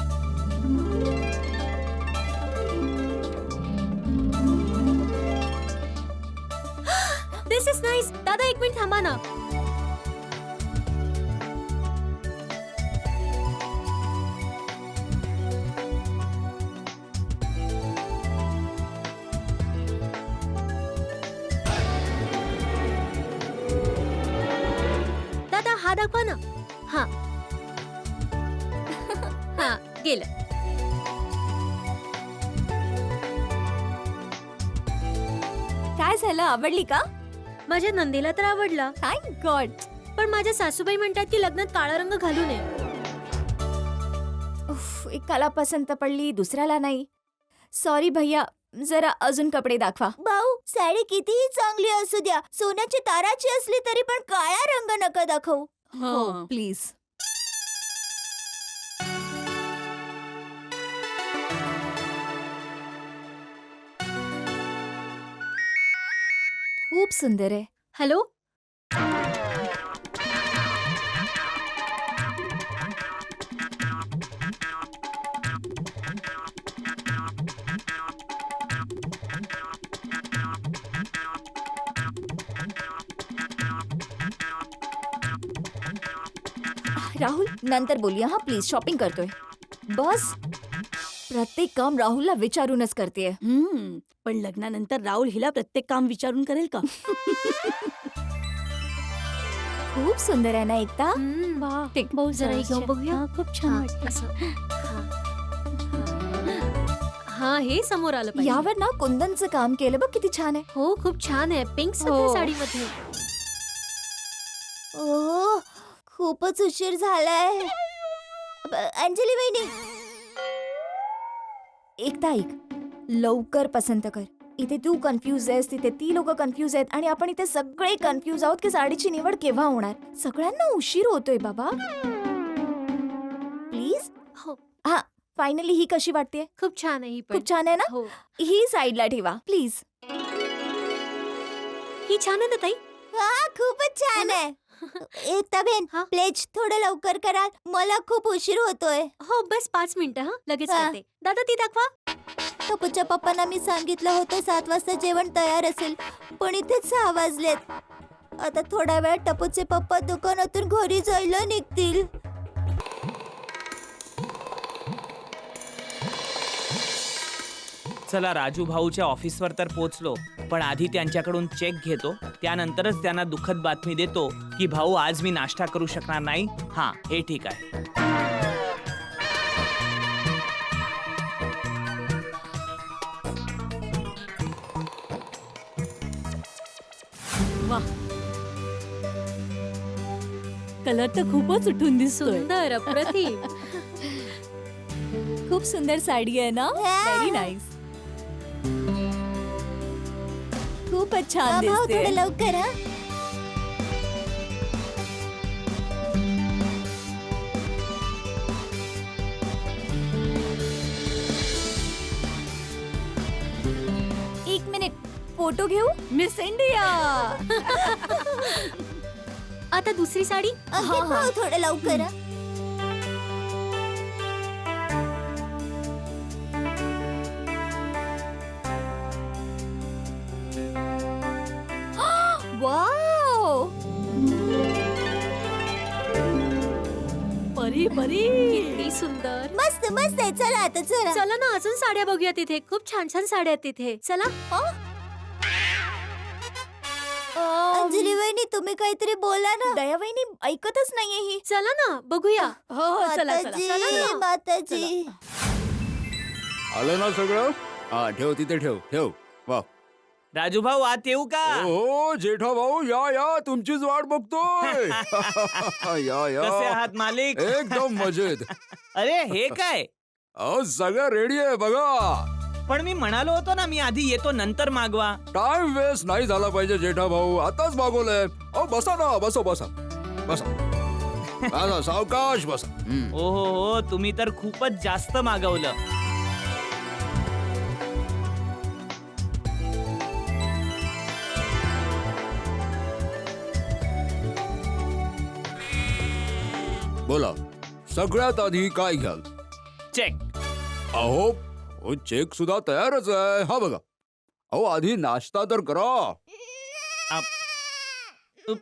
दिस इज नाईस. दादा एक मिनिट थांबा ना. दादा हा दाखवा ना. हा हा गेलं. काय झालं? आवडली का? माझ्या नंदेला तर आवडला, थँक गॉड. पण माझ्या सासूबाई म्हणतात की लग्नात काळा रंग घालू नये. एकाला पसंत पडली दुसऱ्याला नाही. सॉरी भैया, जरा अजून कपडे दाखवा. भाऊ साडी कितीही चांगली असू द्या, सोन्याची ताराची असली तरी पण काळा रंग नका दाखवू. हो प्लीज. खूप सुंदर आहे. हॅलो. राहुल नंतर बोलूया हा प्लीज. शॉपिंग करतोय. बस प्रत्येक काम राहुलला विचारूनच करतेय. पण लग्नानंतर राहुल हिला प्रत्येक काम विचारून करेल का? खूप सुंदर आहे ना एकता. वाह, ठीक. भाऊ जरा चल, घेऊन चल. बघूया. हा, खूप छान हा, वाटतं. असं. हा हे समोर आलं पाहिजे. यावर ना कुंदनचं काम केलं बघ, किती छान आहे. हो खूप छान आहे. पिंक हो. साडीमध्ये. ओह खूपच उशीर झालाय. अंजली वहिनी एकता ऐक, लवकर पसंत कर. इथे तू कन्फ्यूज आहेस, तिथे ती लोक कन्फ्यूज आहेत आणि आपण इथे सगळे कन्फ्यूज आहोत की साडीची निवड केव्हा होणार. सगळ्यांना उशीर होतोय बाबा. प्लीज. हो. हा फायनली ही कशी वाटते? खूप छान आहे ही पण. खूप छान आहे ना. हो ही साईडला ठेवा प्लीज. ही छान आहे ना ताई. हा खूपच छान आहे. एकता बहीण हा? प्लीज थोडं लवकर करा, मला खूप उशीर होतोय. हो बस 5 मिनिटं. हा लगेच हा. करते. दादा ती दाखवा. टपूच्या पप्पांना मी सांगितलं होतं 7 वाजता जेवण तयार असेल, पण इथेच 6 वाजलेत. आता थोड्या वेळात टपूचे पप्पा दुकानातून घरी जायला निघतील. चला राजू भाऊच्या ऑफिसवर तर पोचलो, पण आधी त्यांच्याकडून चेक घेतो, त्यानंतरच त्यांना दुःखद बातमी देतो की भाऊ आज मी नाश्ता करू शकणार नाही. हा हे ठीक आहे. वा, कलर तर खूपच उठून दिसतोय. सुंदर अप्रतिम. खूप सुंदर साडी आहे ना. Very nice. खूपच छान हा, भाऊ दिसते. थोडं लवकर हा. एक मिनिट, फोटो घेऊ. Miss India. आता दुसरी साडी अंकित भाऊ थोडं लवकर हा. वाव परी परी किती सुंदर. मस्त मस्त आहे. चला आता चला. चला ना अजून साड्या बघूया तिथे. खूप छान छान साड्या आहेत तिथे. चला. अंजली वहिनी तुम्ही काहीतरी बोला ना. दया वहिनी ऐकतच नाहीये ही. चला ना बघूया. हो हो चला चला माताजी, चला ना. माताजी. आलं ना सगळं? हा ठेव तिथे ठेव ठेव. वा राजू भाऊ आत येऊ का हो जेठा भाऊ या तुमचीच वाट बघतोय. या कसे या आहात मालिक एकदम मजेत. अरे हे काय अहो सगळं रेडी आहे बघा. पण मी म्हणालो होतो ना मी आधी येतो नंतर मागवा. टाइम वेस्ट नाही झाला पाहिजे जेठा भाऊ. आताच मागवलंय. अहो बसा ना बसा बसा बसा बसा सावकाश बसा. ओ हो तुम्ही तर खूपच जास्त मागवलं. बोला सगळ्यात आधी काय घ्याल? चेक. अहो चेक सुद्धा तयारच आहे. हा बघा. अहो आधी नाश्ता तर करा.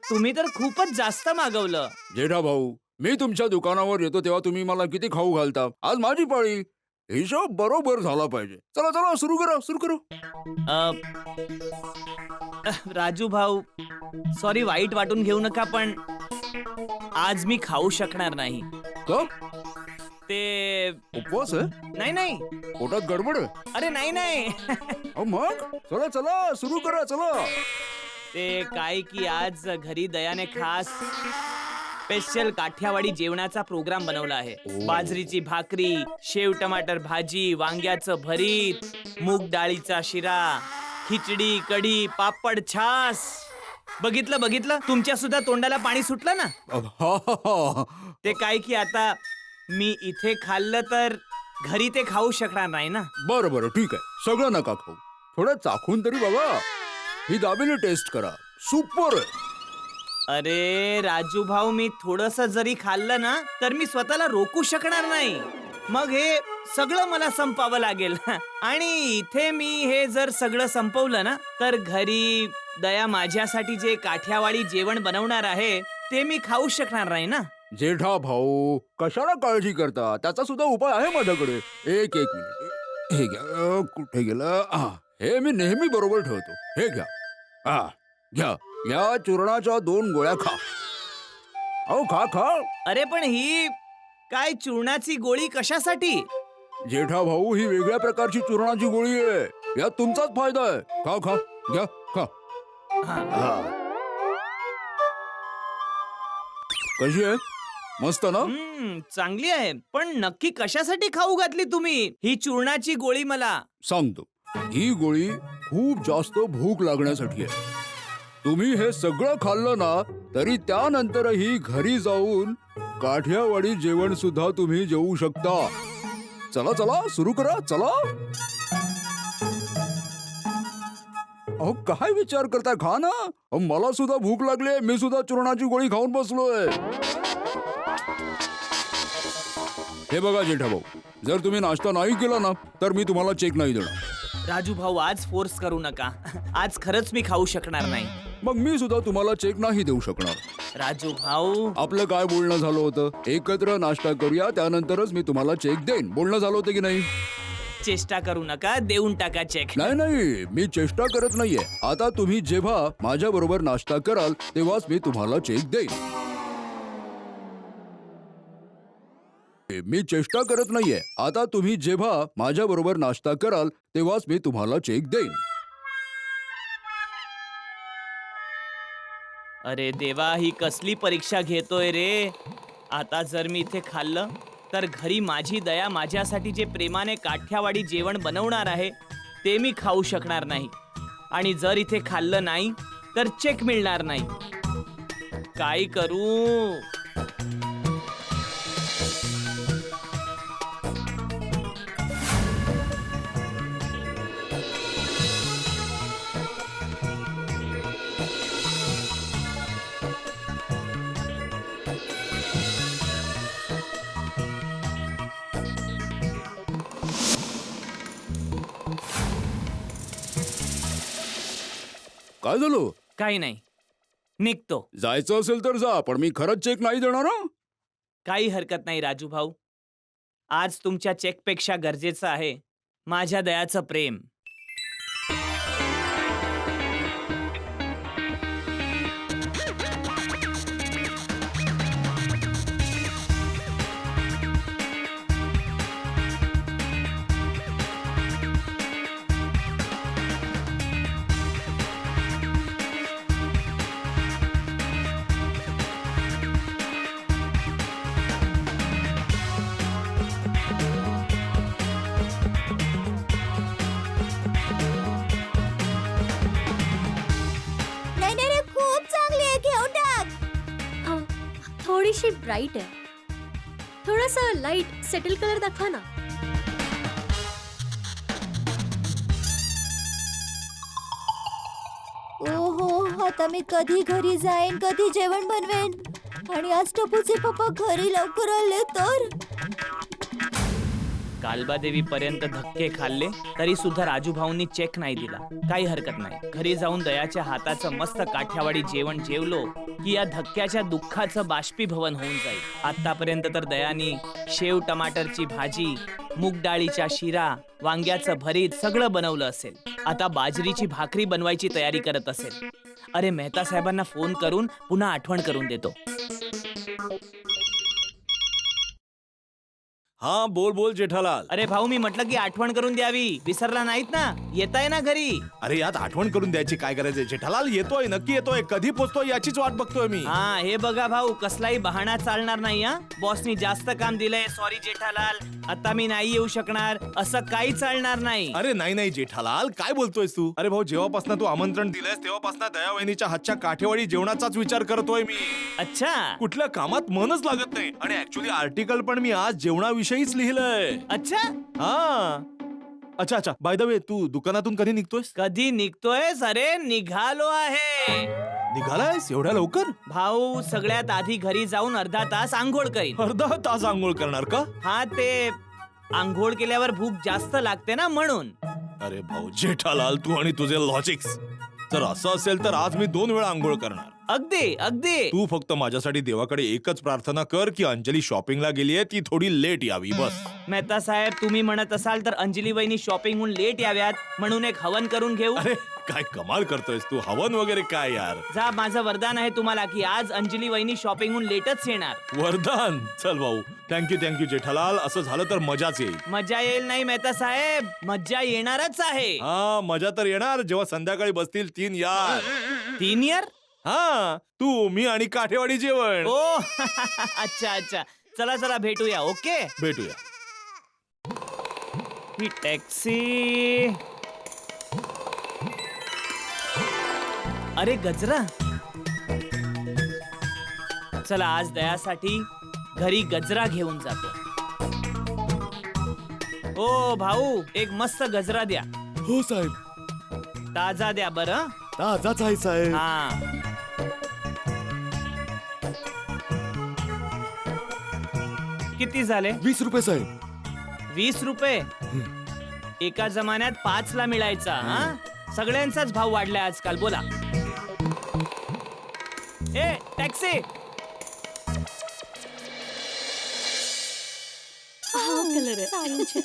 तुम्ही तर खूपच जास्त मागवलं. जेठा भाऊ मी तुमच्या दुकानावर येतो तेव्हा तुम्ही मला किती खाऊ घालता. आज माझी पाळी. हिशोब बरोबर झाला पाहिजे. चला चला सुरू करा सुरू करा. राजू भाऊ सॉरी वाईट वाटून घेऊ नका पण आज मी खाऊ शकणार नाही. का? ते उपवास आहे? नाही पोटात गडबड आहे? अरे नाही अहो, मग चला चला सुरू करा चला. ते काय की आज घरी दयाने खास स्पेशल काठियावाडी जेवणाचा प्रोग्राम बनवला आहे. बाजरीची भाकरी, शेव टमाटर भाजी, वांग्याचं भरीत, मूग डाळीचा शिरा, खिचडी, कढी, पापड, छास. बघितलं तुमच्या सुद्धा तोंडाला पाणी सुटलं ना. हा. ते काय की आता मी इथे खाल्लं तर घरी ते खाऊ शकणार नाही ना. बरं बरं ठीक आहे. सगळं नका खाऊ. थोडं चाखून तरी बघा. ही दाबेली टेस्ट करा. सुपर आहे. अरे राजू भाऊ मी थोडस जरी खाल्लं ना तर मी स्वतःला रोखू शकणार नाही. मग हे सगळं मला संपावं लागेल. आणि इथे मी हे जर सगळं संपवलं ना तर घरी दया माझ्यासाठी जे काठियावाडी जेवण बनवणार आहे ते मी खाऊ शकणार नाही ना. जेठा भाऊ कशाला काळजी करता. त्याचा सुद्धा उपाय आहे माझ्याकडे. एक मिनिट. हे घ्या. कुठे गेलं? हे मी नेहमी बरोबर ठेवतो. हे घ्या. घ्या या चूर्णाच्या 2 गोळ्या खा. अहो खा. अरे पण ही काय चूर्णाची गोळी कशासाठी? जेठा भाऊ ही वेगळ्या प्रकारची चूर्णाची गोळी आहे. यात तुमचाच फायदा आहे. खा घ्या खा. कशी आहे? मस्त ना? चांगली आहे. पण नक्की कशासाठी खाऊ घातली तुम्ही ही चूर्णाची गोळी मला? सांगतो. ही गोळी खूप जास्त भूक लागण्यासाठी आहे. तुम्ही हे सगळं खाल्लं ना तरी त्यानंतरही घरी जाऊन काठियावाडी जेवण सुद्धा तुम्ही जेवू शकता. चला चला सुरू करा चला. अहो काय विचार करताय? खा ना. अहो, मला सुद्धा भूक लागली. मी सुद्धा चूर्णाची गोळी खाऊन बसलोय. हे बघा जेठा भाऊ जर तुम्ही नाश्ता नाही केला ना तर मी तुम्हाला चेक नाही देणार. राजू भाऊ आज फोर्स करू नका. आज खरंच मी खाऊ शकणार नाही. मग मी सुद्धा तुम्हाला चेक नाही देऊ शकणार. राजू भाऊ आपलं काय बोलणं झालं होतं? एकत्र नाश्ता करूया त्यानंतरच मी तुम्हाला चेक देईन. बोलणं झालं होतं की नाही? चेष्टा करू नका. देऊन टाका चेक. नाही मी चेष्टा करत नाहीये. आता तुम्ही जेव्हा माझ्या बरोबर नाश्ता कराल तेव्हाच मी तुम्हाला चेक देईन. मी चेष्टा करत नाहीये. आता तुम्ही जेव्हा माझ्या बरोबर नाश्ता कराल तेव्हाच मी तुम्हाला चेक देईन. अरे देवा ही कसली परीक्षा घेतोय रे. आता जर मी इथे खाल्लं तर घरी माझी दया माझ्यासाठी जे प्रेमाने काठियावाडी जेवण बनवणार आहे ते मी खाऊ शकणार नाही. आणि जर इथे खाल्लं नाही तर चेक मिळणार नाही. काय करू? काय झालं? काही नाही, निघतो. जायचं असेल तर जा, पण मी खरंच चेक नाही देणार हं. काही हरकत नाही राजू भाऊ. आज तुमच्या चेकपेक्षा गरजेचं आहे माझ्या दयाचं प्रेम. नाही नाही नाही, खूप चांगली आहे, घेऊन टाक. थोडीशी ब्राईट आहे. थोडासा लाईट सेटल कलर दाखवा ना. ओहो, आता मी कधी घरी जाईन, कधी जेवण बनवेन. आणि आज टपूचे पप्पा घरी लवकर आले तर. कालबादेवी पर्यंत धक्के खाल्ले तरी सुद्धा राजू भाऊंनी चेक नाही दिला. काही हरकत नाही, घरी जाऊन दयाच्या हाताचं मस्त काठ्यावाडी जेवण जेवलो की या धक्क्याच्या दुःखाचं बाष्पीभवन होऊन जाईल. आतापर्यंत तर दयानी शेव टमाटरची भाजी, मूग डाळीच्या शिरा, वांग्याचं भरीत सगळं बनवलं असेल. आता बाजरीची भाकरी बनवायची तयारी करत असेल. अरे, मेहता साहेबांना फोन करून पुन्हा आठवण करून देतो. हा, बोल बोल जेठालाल. अरे भाऊ, मी म्हटलं की आठवण करून द्यावी, विसरला नाहीत ना? येताय ना घरी? अरे यात आठवण करून द्यायची काय करायचंय? जेठालाल येतोय, नक्की येतोय. कधी पोचतोय याचीच वाट बघतोय मी. हा, हे बघा भाऊ, कसलाही बहाणा चालणार नाही. हा, बॉसनी जास्त काम दिलंय, सॉरी जेठालाल, आता मी नाही येऊ शकणार, असं काही चालणार नाही. अरे नाही नाही जेठालाल, काय बोलतोयस तू? अरे भाऊ, जेव्हापासून तू आमंत्रण दिलंयस तेव्हापासून दयावहिनीच्या हातच्या काठेवाडी जेवणाचाच विचार करतोय मी. अच्छा कुठल्या कामात मनच लागत नाही. आणि ऍक्च्युली आर्टिकल पण मी आज जेवणाविषयीच लिहिलंय. अच्छा हा, अच्छा अच्छा. बाय द वे, तू दुकानातून कधी निघतोयस? कधी निघतोयस? अरे निघालो आहे. निघालायस एवढ्या लवकर? भाऊ, सगळ्यात आधी घरी जाऊन अर्धा तास आंघोळ करीन. अर्धा तास आंघोळ करणार का? हा, ते आंघोळ केल्यावर भूक जास्त लागते ना, म्हणून. अरे भाऊ जेठालाल, तू आणि तुझे लॉजिक्स. जर असं असेल तर आज मी 2 वेळा आंघोळ करणार. अगदी अगदी. तू फक्त माझ्यासाठी देवाकडे एकच प्रार्थना कर की अंजली शॉपिंगला गेलीये, ती थोडी लेट यावी, बस. मेहता साहेब, तुम्ही म्हणत असाल तर अंजली वहिनी शॉपिंगहून लेट याव्यात म्हणून एक हवन करून घेऊ. अरे काय कमाल करतोयस तू, हवन वगैरे काय यार. जा, माझं वरदान आहे तुम्हाला की आज अंजली वहिनी शॉपिंगहून लेटच येणार. वरदान? चल भाऊ, थँक्यू जेठालाल. असं झालं तर मजाच येईल. मजा येईल नाही मेहता साहेब, मजा येणारच आहे. हा, मजा तर येणार जेव्हा संध्याकाळी बसतील 3 यार. 3 इयर? हा, तू, मी आणि काठेवाडी जेवण. ओ अच्छा अच्छा, चला चला भेटूया. ओके, भेटूया. ही टॅक्सी. अरे गजरा, चला आज दयासाठी घरी गजरा घेऊन जातो. ओ भाऊ, एक मस्त गजरा द्या. हो साहेब, ताजा द्या बरं. ताजाच आहे साहेब. हा, किती झाले? 20 रुपये साहेब. 20 रुपये? एका जमान्यात 5 ला मिळायचा. हा, सगळ्यांचाच भाव वाढलाय आजकाल. बोला. ए टॅक्सी. कलर आहे.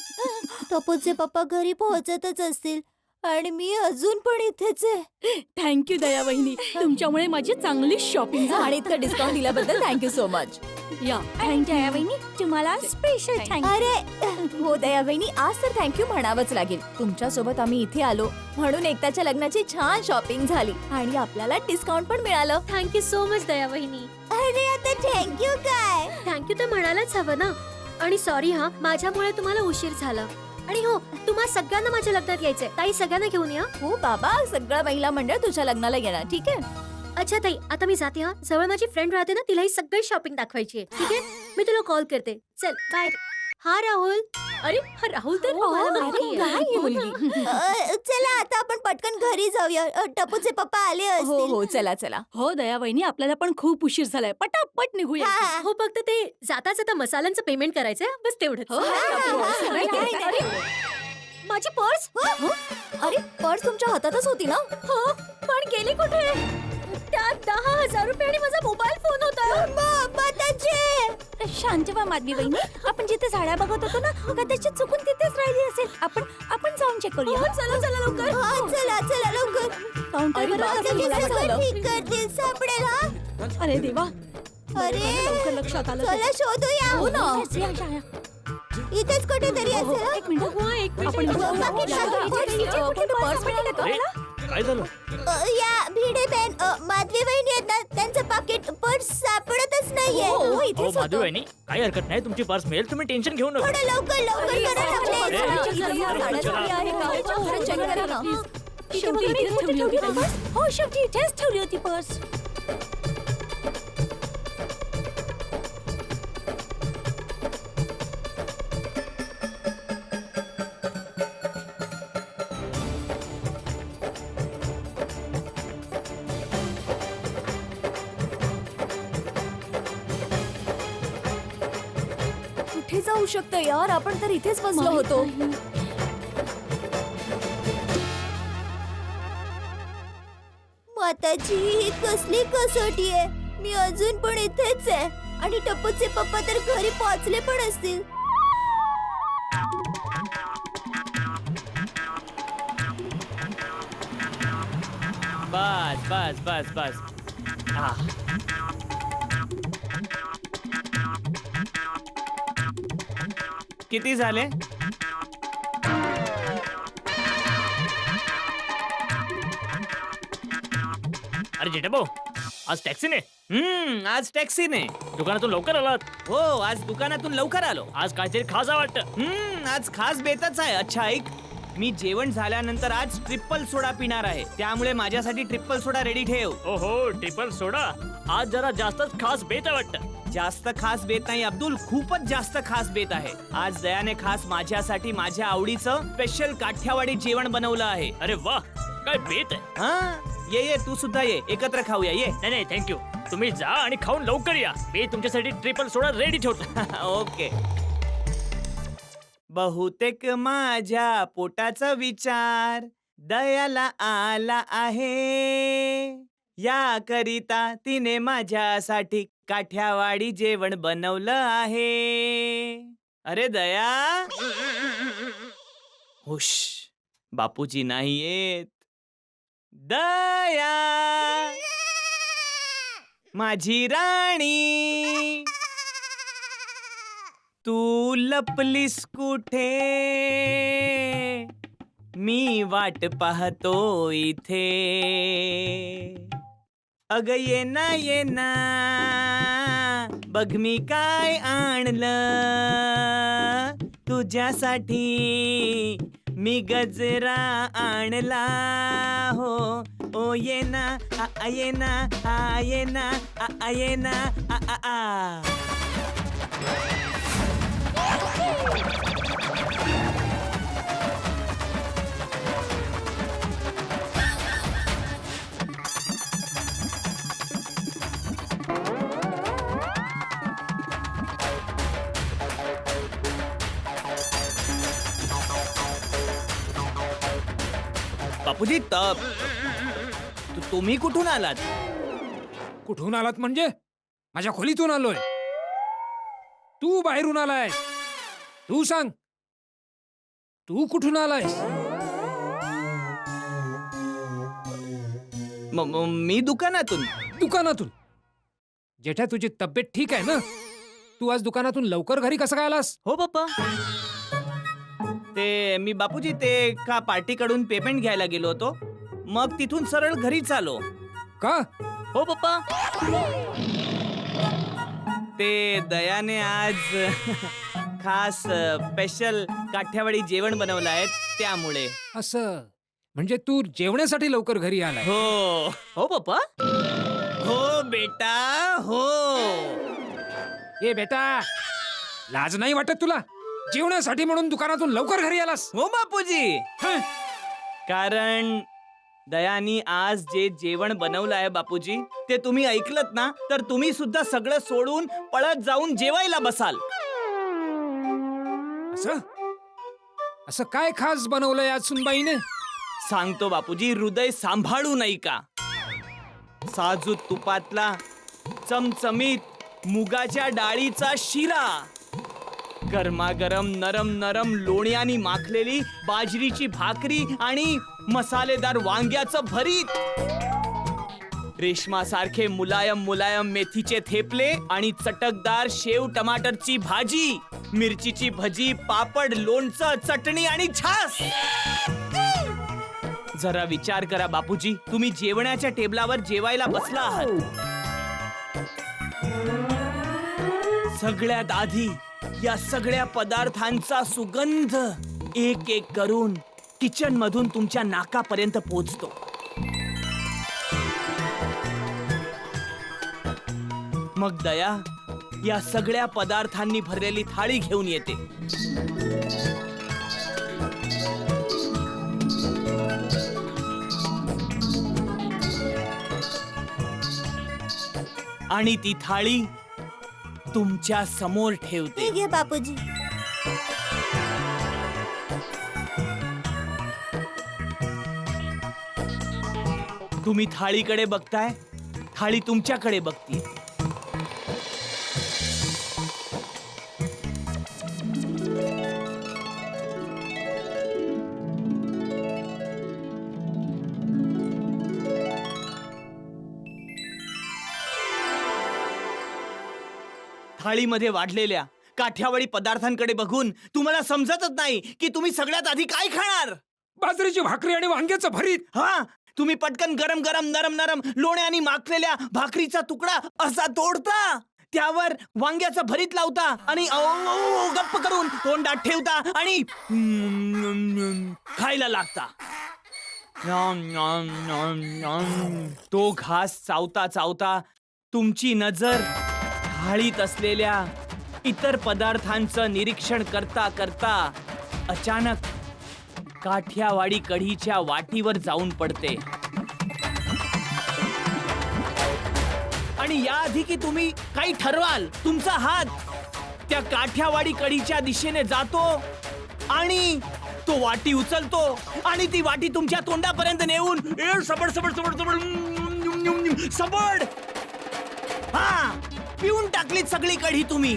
टपूचे पप्पा घरी पोहोचतच असतील आणि मी अजून पण इथेच आहे. थँक्यू दया वहिनी, तुमच्यामुळे माझी चांगली शॉपिंग झाली. आणि इतकं डिस्काउंट दिल्याबद्दल थँक्यू सो मच. या दया वहिनी, तुम्हाला स्पेशल थँक्यू. अरे हो दया बहिणी, आज तर थँक्यू म्हणावंच लागेल. तुमच्यासोबत आम्ही इथे आलो म्हणून एकताच्या लग्नाची छान शॉपिंग झाली आणि आपल्याला डिस्काउंट पण मिळालं. थँक्यू सो मच दया वहिनी. अरे आता थँक्यू काय? थँक्यू तर म्हणायलाच हवं ना. आणि सॉरी हा, माझ्यामुळे तुम्हाला उशीर झाला. आणि हो, तुम्हा सगळ्यांना माझ्या लग्नात यायचंय. ताई, सगळ्यांना घेऊन या. हो बाबा, सगळं महिला मंडळ तुझ्या लग्नाला येणार. ठीक आहे? अच्छा ताई, आता मी जाते. हा, जवळ माझी फ्रेंड राहते ना, तिलाही सगळी शॉपिंग दाखवायची आहे. ठीक आहे, मी तुला कॉल करते. चल बाय. हा राहुल. अरे हा राहुल तर मला माहिती आहे. काय ही मुलगी? चला आता आपण पटकन घरी जाऊया. टपूचे पप्पा आले हो असतील. हो, चला चला. हो दया वहिनी, आपल्याला पण खूप उशीर झालाय. पटापट निघूया. हा. हो, फक्त ते जाता जाता मसाल्यांचं पेमेंट करायचंय, बस तेवढंच. हो, माझी पर्स. अरे पर्स तुमच्या हातातच होती ना? हो, पण गेली कुठे? त्यात 10,000 रुपये आणि माझा मोबाईल फोन होता. शांत व्हा माधवी वहिनी. आपण जिथे साड्या बघत होतो ना कदाचित चुकून तिथेच राहिली असेल. आपण जाऊन चेक करूया. हो, चला चला लवकर. हा चला चला लवकर. काउंटरवर बाकी असं बोलावं सगळं झालं. ठीक करतील सापडेल हा. अरे देवा, अरे लवकर लक्षात आलं. चला शोधूया. हो ना. या. इथेच कुठेतरी असेल हा. एक मिनिट. बघू, एक मिनिट. आपण पाकीट लागलं. पर्स भेटेल का अरे, तुम्हाला? काय झालं? या भिडे बॅन माधवी वहिनी आहेत ना त्यांचं पाकिट पर्स सापडतच नाहीये. हो, हो माधवी वहिनी काही हरकत नाही, तुमची पर्स मिळेल, तुम्ही टेन्शन घेऊ नका. थोडं लवकर लवकर करा ना अरे, please. चला. शेवटी इथेच ठेवली होती ना पर्स? हो, शेवटी इथेच ठेवली होती पर्स. कुठे जाऊ शकतं यार, आपण तर इथेच बसलो होतो. माताजी ही कसली कसोटी आहे. मी अजून पण इथेच आहे आणि टप्पूचे पप्पा तर घरी पोहोचले पण असतील. बस बस बस बस आ. किती झाले? अरे जेठा भाऊ, आज टॅक्सीने आज टॅक्सीने. दुकानातून लवकर आलात. हो, आज दुकानातून लवकर आलो. आज काहीतरी खास वाटतं. आज खास बेतच आहे. अच्छा ऐक, मी जेवण झाल्यानंतर आज ट्रिपल सोडा पिणार आहे, त्यामुळे माझ्यासाठी ट्रिपल सोडा रेडी ठेव. ओहो, ट्रिपल सोडा. आज जरा जास्तच खास बेत आहे वाटतं. जास्त खास बेत नाही अब्दुल, खूपच जास्त खास बेत आहे. आज दयाने खास माझ्यासाठी माझ्या आवडीचं स्पेशल काठ्यावाडी जेवण बनवलं आहे. अरे वा, काय बेत आहे. हा, ये तू सुद्धा ये, एकत्र खाऊया. ये. नाही नाही, थँक्यू. तुम्ही जा आणि खाऊन लवकर या. मी तुमच्यासाठी ट्रिपल सोडा रेडी ठेवतो. ओके. बहुतेक माझ्या पोटाचा विचार दयाला आला आहे, याकरिता तिने माझ्यासाठी काठ्यावाडी जेवण बनवलं आहे. अरे दया, हुश, बापूजी नाही येत. दया माझी राणी, तू लपलीस कुठे? मी वाट पाहतो इथे. अग ये ना बघ मी काय आणलं तुझ्यासाठी. मी गजरा आणला हो. ओ ये ना ये ना ये ना ये ना आ. बापूजी, तुम्ही कुठून आलात? कुठून आलात म्हणजे? माझ्या खोलीतून आलोय. तू बाहेरून आलाय. तू सांग, तू कुठून आलाय? मी दुकानातून. दुकानातून? जेठा, तुझी तब्येत ठीक आहे ना? तू आज दुकानातून लवकर घरी कसं काय आलास? हो पप्पा, ते मी बापूजी ते का पार्टीकडून पेमेंट घ्यायला गेलो होतो, मग तिथून सरळ घरीच आलो. का? हो पप्पा, ते दयाने आज खास स्पेशल काठ्यावाडी जेवण बनवलं आहे त्यामुळे. असं म्हणजे तू जेवण्यासाठी लवकर घरी आलाय? हो. हो पप्पा. हो बेटा, हो. ए बेटा, लाज नाही वाटत तुला? जेवण्यासाठी म्हणून दुकानातून लवकर घरी आलास? हो बापूजी, हं? कारण दयानी आज जे जेवण बनवलं आहे बापूजी, ते तुम्ही ऐकलत ना तर तुम्ही सुद्धा सगळं सोडून पळत जाऊन जेवायला बसाल. असं असं काय खास बनवलंय आज सुनबाईने? सांगतो बापूजी, हृदय सांभाळू नाही का? साजूक तुपातला चमचमीत मुगाच्या डाळीचा शिरा, गरमागरम नरम नरम लोण्यानी माखलेली बाजरीची भाकरी आणि मसालेदार वांग्याचं भरीत, रेशमासारखे मुलायम मुलायम मेथीचे थेपले आणि चटकदार शेव टमाटरची भाजी, मिरचीची भजी, पापड, लोणचं, चटणी आणि छास. जरा विचार करा बापूजी, तुम्ही जेवणाच्या टेबलावर जेवायला बसला आहात. सगळ्यात आधी या सगळ्या पदार्थांचा सुगंध एक एक करून किचन मधून तुमच्या नाकापर्यंत पोहोचतो. मग दया या सगळ्या पदार्थांनी भरलेली थाळी घेऊन येते. आणि ती थाळी तुमच्या समोर ठेवते. हे घे बापूजी. तुम्ही थाळीकडे बघताय, थाळी तुमच्याकडे बघतीये. थाळीमध्ये वाढलेल्या काठ्यावाडी पदार्थांकडे बघून तुम्हाला समजतच नाही की तुम्ही सगळ्यात आधी काय खाणार. बाजरीची भाकरी आणि वांग्याचं भरीत. हा, तुम्ही पटकन गरम गरम नरम नरम लोण्याने माखलेल्या भाकरीचा तुकडा असा तोडता, त्यावर वांग्याचं भरीत लावता आणि गप्प करून तोंडात ठेवता आणि खायला लागता. तो घास चावता चावता तुमची नजर थाळीत असलेल्या इतर पदार्थांचं निरीक्षण करता करता अचानक काठियावाडी कढीच्या वाटीवर जाऊन पडते. आणि याआधी की तुम्ही काही ठरवाल, तुमचा हात त्या काठियावाडी कढीच्या दिशेने जातो आणि तो वाटी उचलतो आणि ती वाटी तुमच्या तोंडापर्यंत नेऊन सबड सबड सबड सबड सबड हा पिऊन टाकलीत सगळी कढी तुम्ही.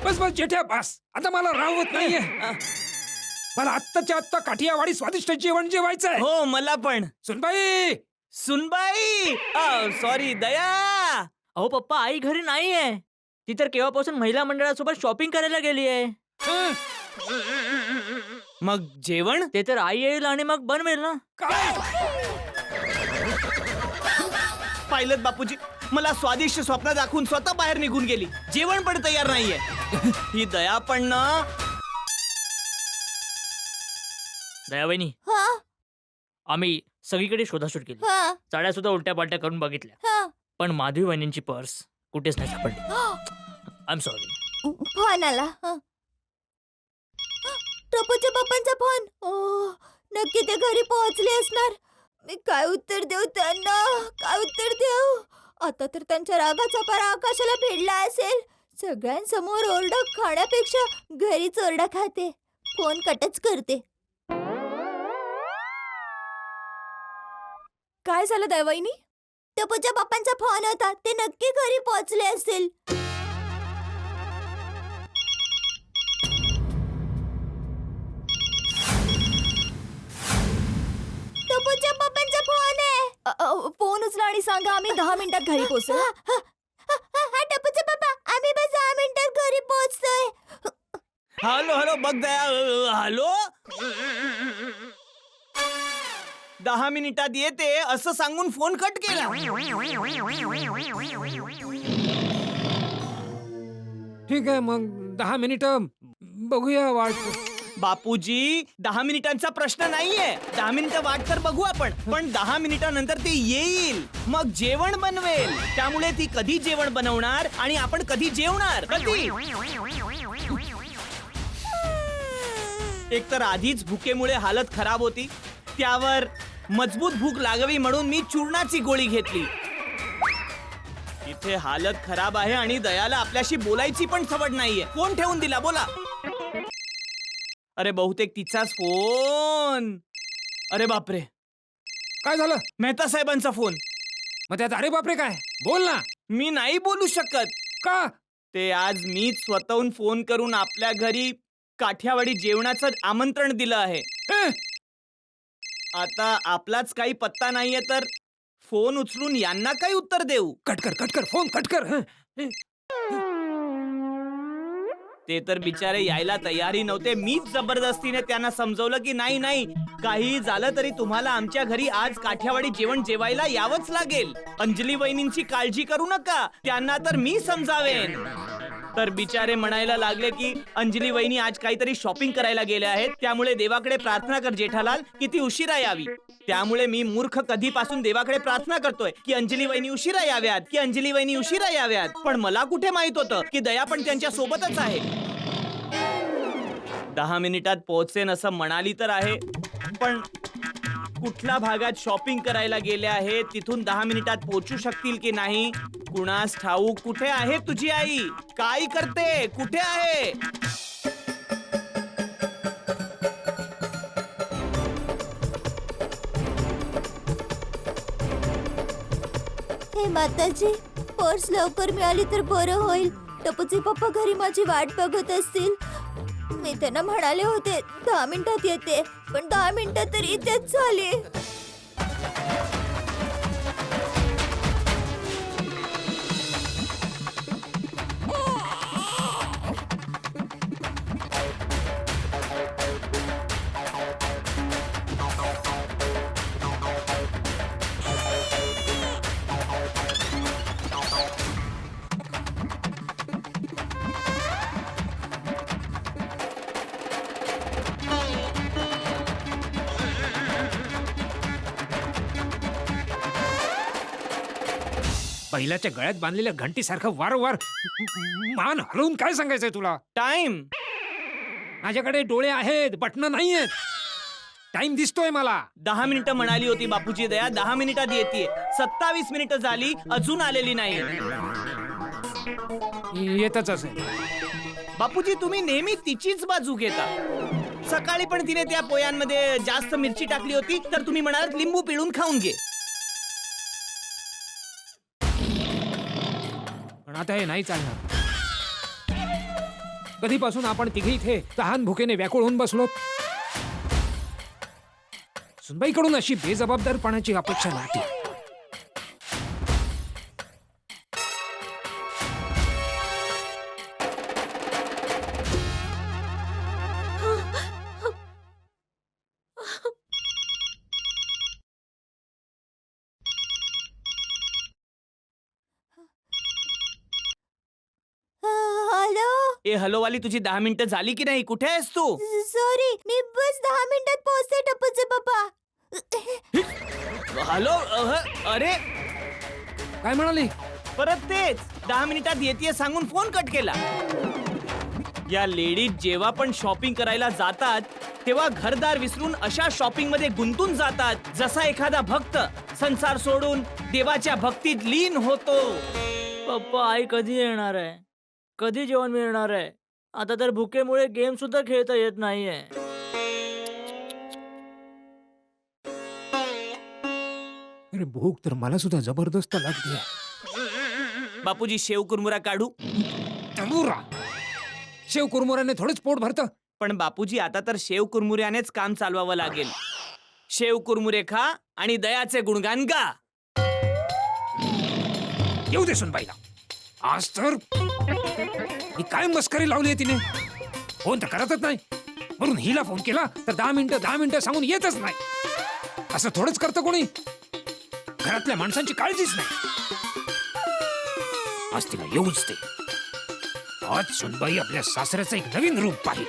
बस बस जेठ्या, बस आता मला राहवत नाहीये. मला आत्ताच्या आत्ता काठियावाडी स्वादिष्ट जेवण जेवायचंय. हो, मला पण. सुनबाई, सुनबाई, सॉरी दया. अहो पप्पा, आई घरी नाहीये. ती तर केव्हापासून महिला मंडळासोबत शॉपिंग करायला गेली आहे. मग जेवण? ते तर आई येईल आणि मग बनवेल ना. काय पाहिलं बापूजी, मला स्वादिष्ट स्वप्न दाखवून स्वतः बाहेर निघून गेली. जेवण पण तयार नाहीये. ही दया पण ना. दयावहिनी, हा आम्ही सगळीकडे शोधाशोध केली, हा साड्या सुद्धा उलट्या पालट्या करून बघितल्या, हा. पण माधवी वहिनींची पर्स कुठेच नाही सापडली. I am sorry. फोन आला. टोपूच्या पप्पांचा फोन. ओ, नक्की ते घरी पोहोचले असणार. मी काय उत्तर देऊ त्यांना, काय उत्तर देऊ? आता तर त्यांच्या रागाचा पारा आकाशाला भिडला असेल. सगळ्यांसमोर ओरडा खाण्यापेक्षा घरीच ओरडा खाते. फोन कटच करते. काय झालं दयावहिनी? टपूच्या पप्पांचा फोन होता. ते नक्की घरी पोहोचले असेल. टपूच्या पप्पांचा फोन आहे. फोन उचला आणि सांगा आम्ही 10 मिनिटात घरी पोहोचू. हा टपूचे पप्पा, आम्ही बस 10 मिनिटात घरी पोहोचतोय. हॅलो हॅलो, बघ दया. हॅलो, 10 मिनिटात येते असं सांगून फोन कट केला. ठीक आहे, मग 10 मिनिटं बघूया वाट. बापूजी, 10 मिनिटांचा प्रश्न नाहीये. 10 मिनिटं वाट तर बघू आपण, पण 10 मिनिटांनंतर ती येईल, मग जेवण बनवेल. त्यामुळे ती कधी जेवण बनवणार आणि आपण कधी जेवणार, कधी? एकतर आधीच भुकेमुळे हालत खराब होती, त्यावर मजबूत भूक लागावी म्हणून मी चूर्णाची गोळी घेतली. इथे हालत खराब आहे आणि दयाला आपल्याशी बोलायची पण सवड नाहीये. फोन ठेवून दिला. बोला. अरे बहुतेक तिचाच फोन. अरे बापरे, काय झालं? मेहता साहेबांचा फोन. मग त्यात अरे बापरे काय? बोल ना. मी नाही बोलू शकत. का? ते आज मीच स्वतःहून फोन करून आपल्या घरी काठियावाडी जेवणाचं आमंत्रण दिलं आहे. हं? आता आपलाच काही पत्ता नाहीये तर फोन उचलून यांना काही उत्तर देऊ? कट कर फोन कट कर. हं? ते तर बिचारे यायला तयारी नव्हते. मीच जबरदस्तीने त्यांना समजवलं की नाही नाही, काही झालं तरी तुम्हाला आमच्या घरी आज काठियावाडी जेवण जेवायला यावंच लागेल. अंजली वहिनींची काळजी करू नका, त्यांना तर मी समजावेन. तर बिचारे म्हणायला लागले की अंजली वहिनी आज काहीतरी शॉपिंग करायला गेल्या आहेत, त्यामुळे देवाकडे प्रार्थना कर जेठालाल की ती उशिरा यावी. त्यामुळे मी मूर्ख कधीपासून देवाकडे प्रार्थना करतोय की अंजली वहिनी उशिरा याव्यात, की अंजली वहिनी उशिरा याव्यात. पण मला कुठे माहित होतं की दया पण त्यांच्या सोबतच आहे. 10 मिनिटात पोहोचेन असं म्हणाली तर आहे, पण कुठल्या भागात शॉपिंग करायला गेले आहेत, तिथून 10 मिनिटात पोहोचू शकतील की नाही कुणास ठाऊक. कुठे आहे तुझी आई? काय करते? कुठे आहे? हे माताजी, पर्स लवकर मिळाली तर बरं होईल. टपूचे पप्पा घरी माझी वाट बघत असतील. मी त्यांना म्हणाले होते 10 मिनिटात येते, पण 10 मिनिटं तर इथेच झाली. बैलाच्या गळ्यात बांधलेल्या घंटीसारखं वारंवार मान हलवून काय सांगायचंय तुला? टाइम. माझ्याकडे डोळे आहेत, बटणं नाहीयेत. टाइम दिसतोय मला. 10 मिनिटं म्हणाली होती बापूजी दया, 10 मिनिटात येते. 27 मिनिटं झाली, अजून आलेली नाही. येतच असेल. बापूजी तुम्ही नेहमी तिचीच बाजू घेता. सकाळी पण तिने त्या पोयांमध्ये जास्त मिरची टाकली होती, तर तुम्ही म्हणालात लिंबू पिळून खाऊन घे. पण आता हे नाही चालणार. कधीपासून आपण तिघे इथे तहान भुकेने व्याकुळ होऊन बसलोत. सुनबाईकडून अशी बेजबाबदारपणाची अपेक्षा नव्हती. हॅलो. ए हॅलो वाली, तुझी 10 मिनिटं झाली की नाही? कुठे आहेस तू? सॉरी, मी बस 10 मिनिटात पोहोचते टपूचे पप्पा. हॅलो. अरे काय म्हणाली? परत तेच 10 मिनिटात येते सांगून फोन कट केला. या लेडीज जेव्हा पण शॉपिंग करायला जातात तेव्हा घरदार विसरून अशा शॉपिंग मध्ये गुंतून जातात जसा एखादा भक्त संसार सोडून देवाच्या भक्तीत लीन होतो. पप्पा, आई कधी येणार आहे? कधी जेवण मिळणार आहे? आता तर भुकेमुळे गेम सुद्धा खेळता येत नाहीये. अरे भूक तर मला सुद्धा जबरदस्त लागली. बापूजी शेव कुरमुरा काढू? तंबुरा शेव कुरमुराने थोडंच पोट भरतं. पण बापूजी आता तर शेव कुरमुऱ्यानेच काम चालवावं लागेल. शेव कुरमुरे खा आणि दयाचे गुणगान गा. येऊ दे सुनबाईला. आज तर ही काय मस्करी लावली आहे तिने. फोन तर करतच नाही, म्हणून हिला फोन केला तर 10 मिनिटं सांगून येतच नाही. असं थोडंच करतं कोणी. घरातल्या माणसांची काळजीच नाही. आज तिला येऊच दे. आज सुनबाई आपल्या सासऱ्याचं एक नवीन रूप पाहिजे.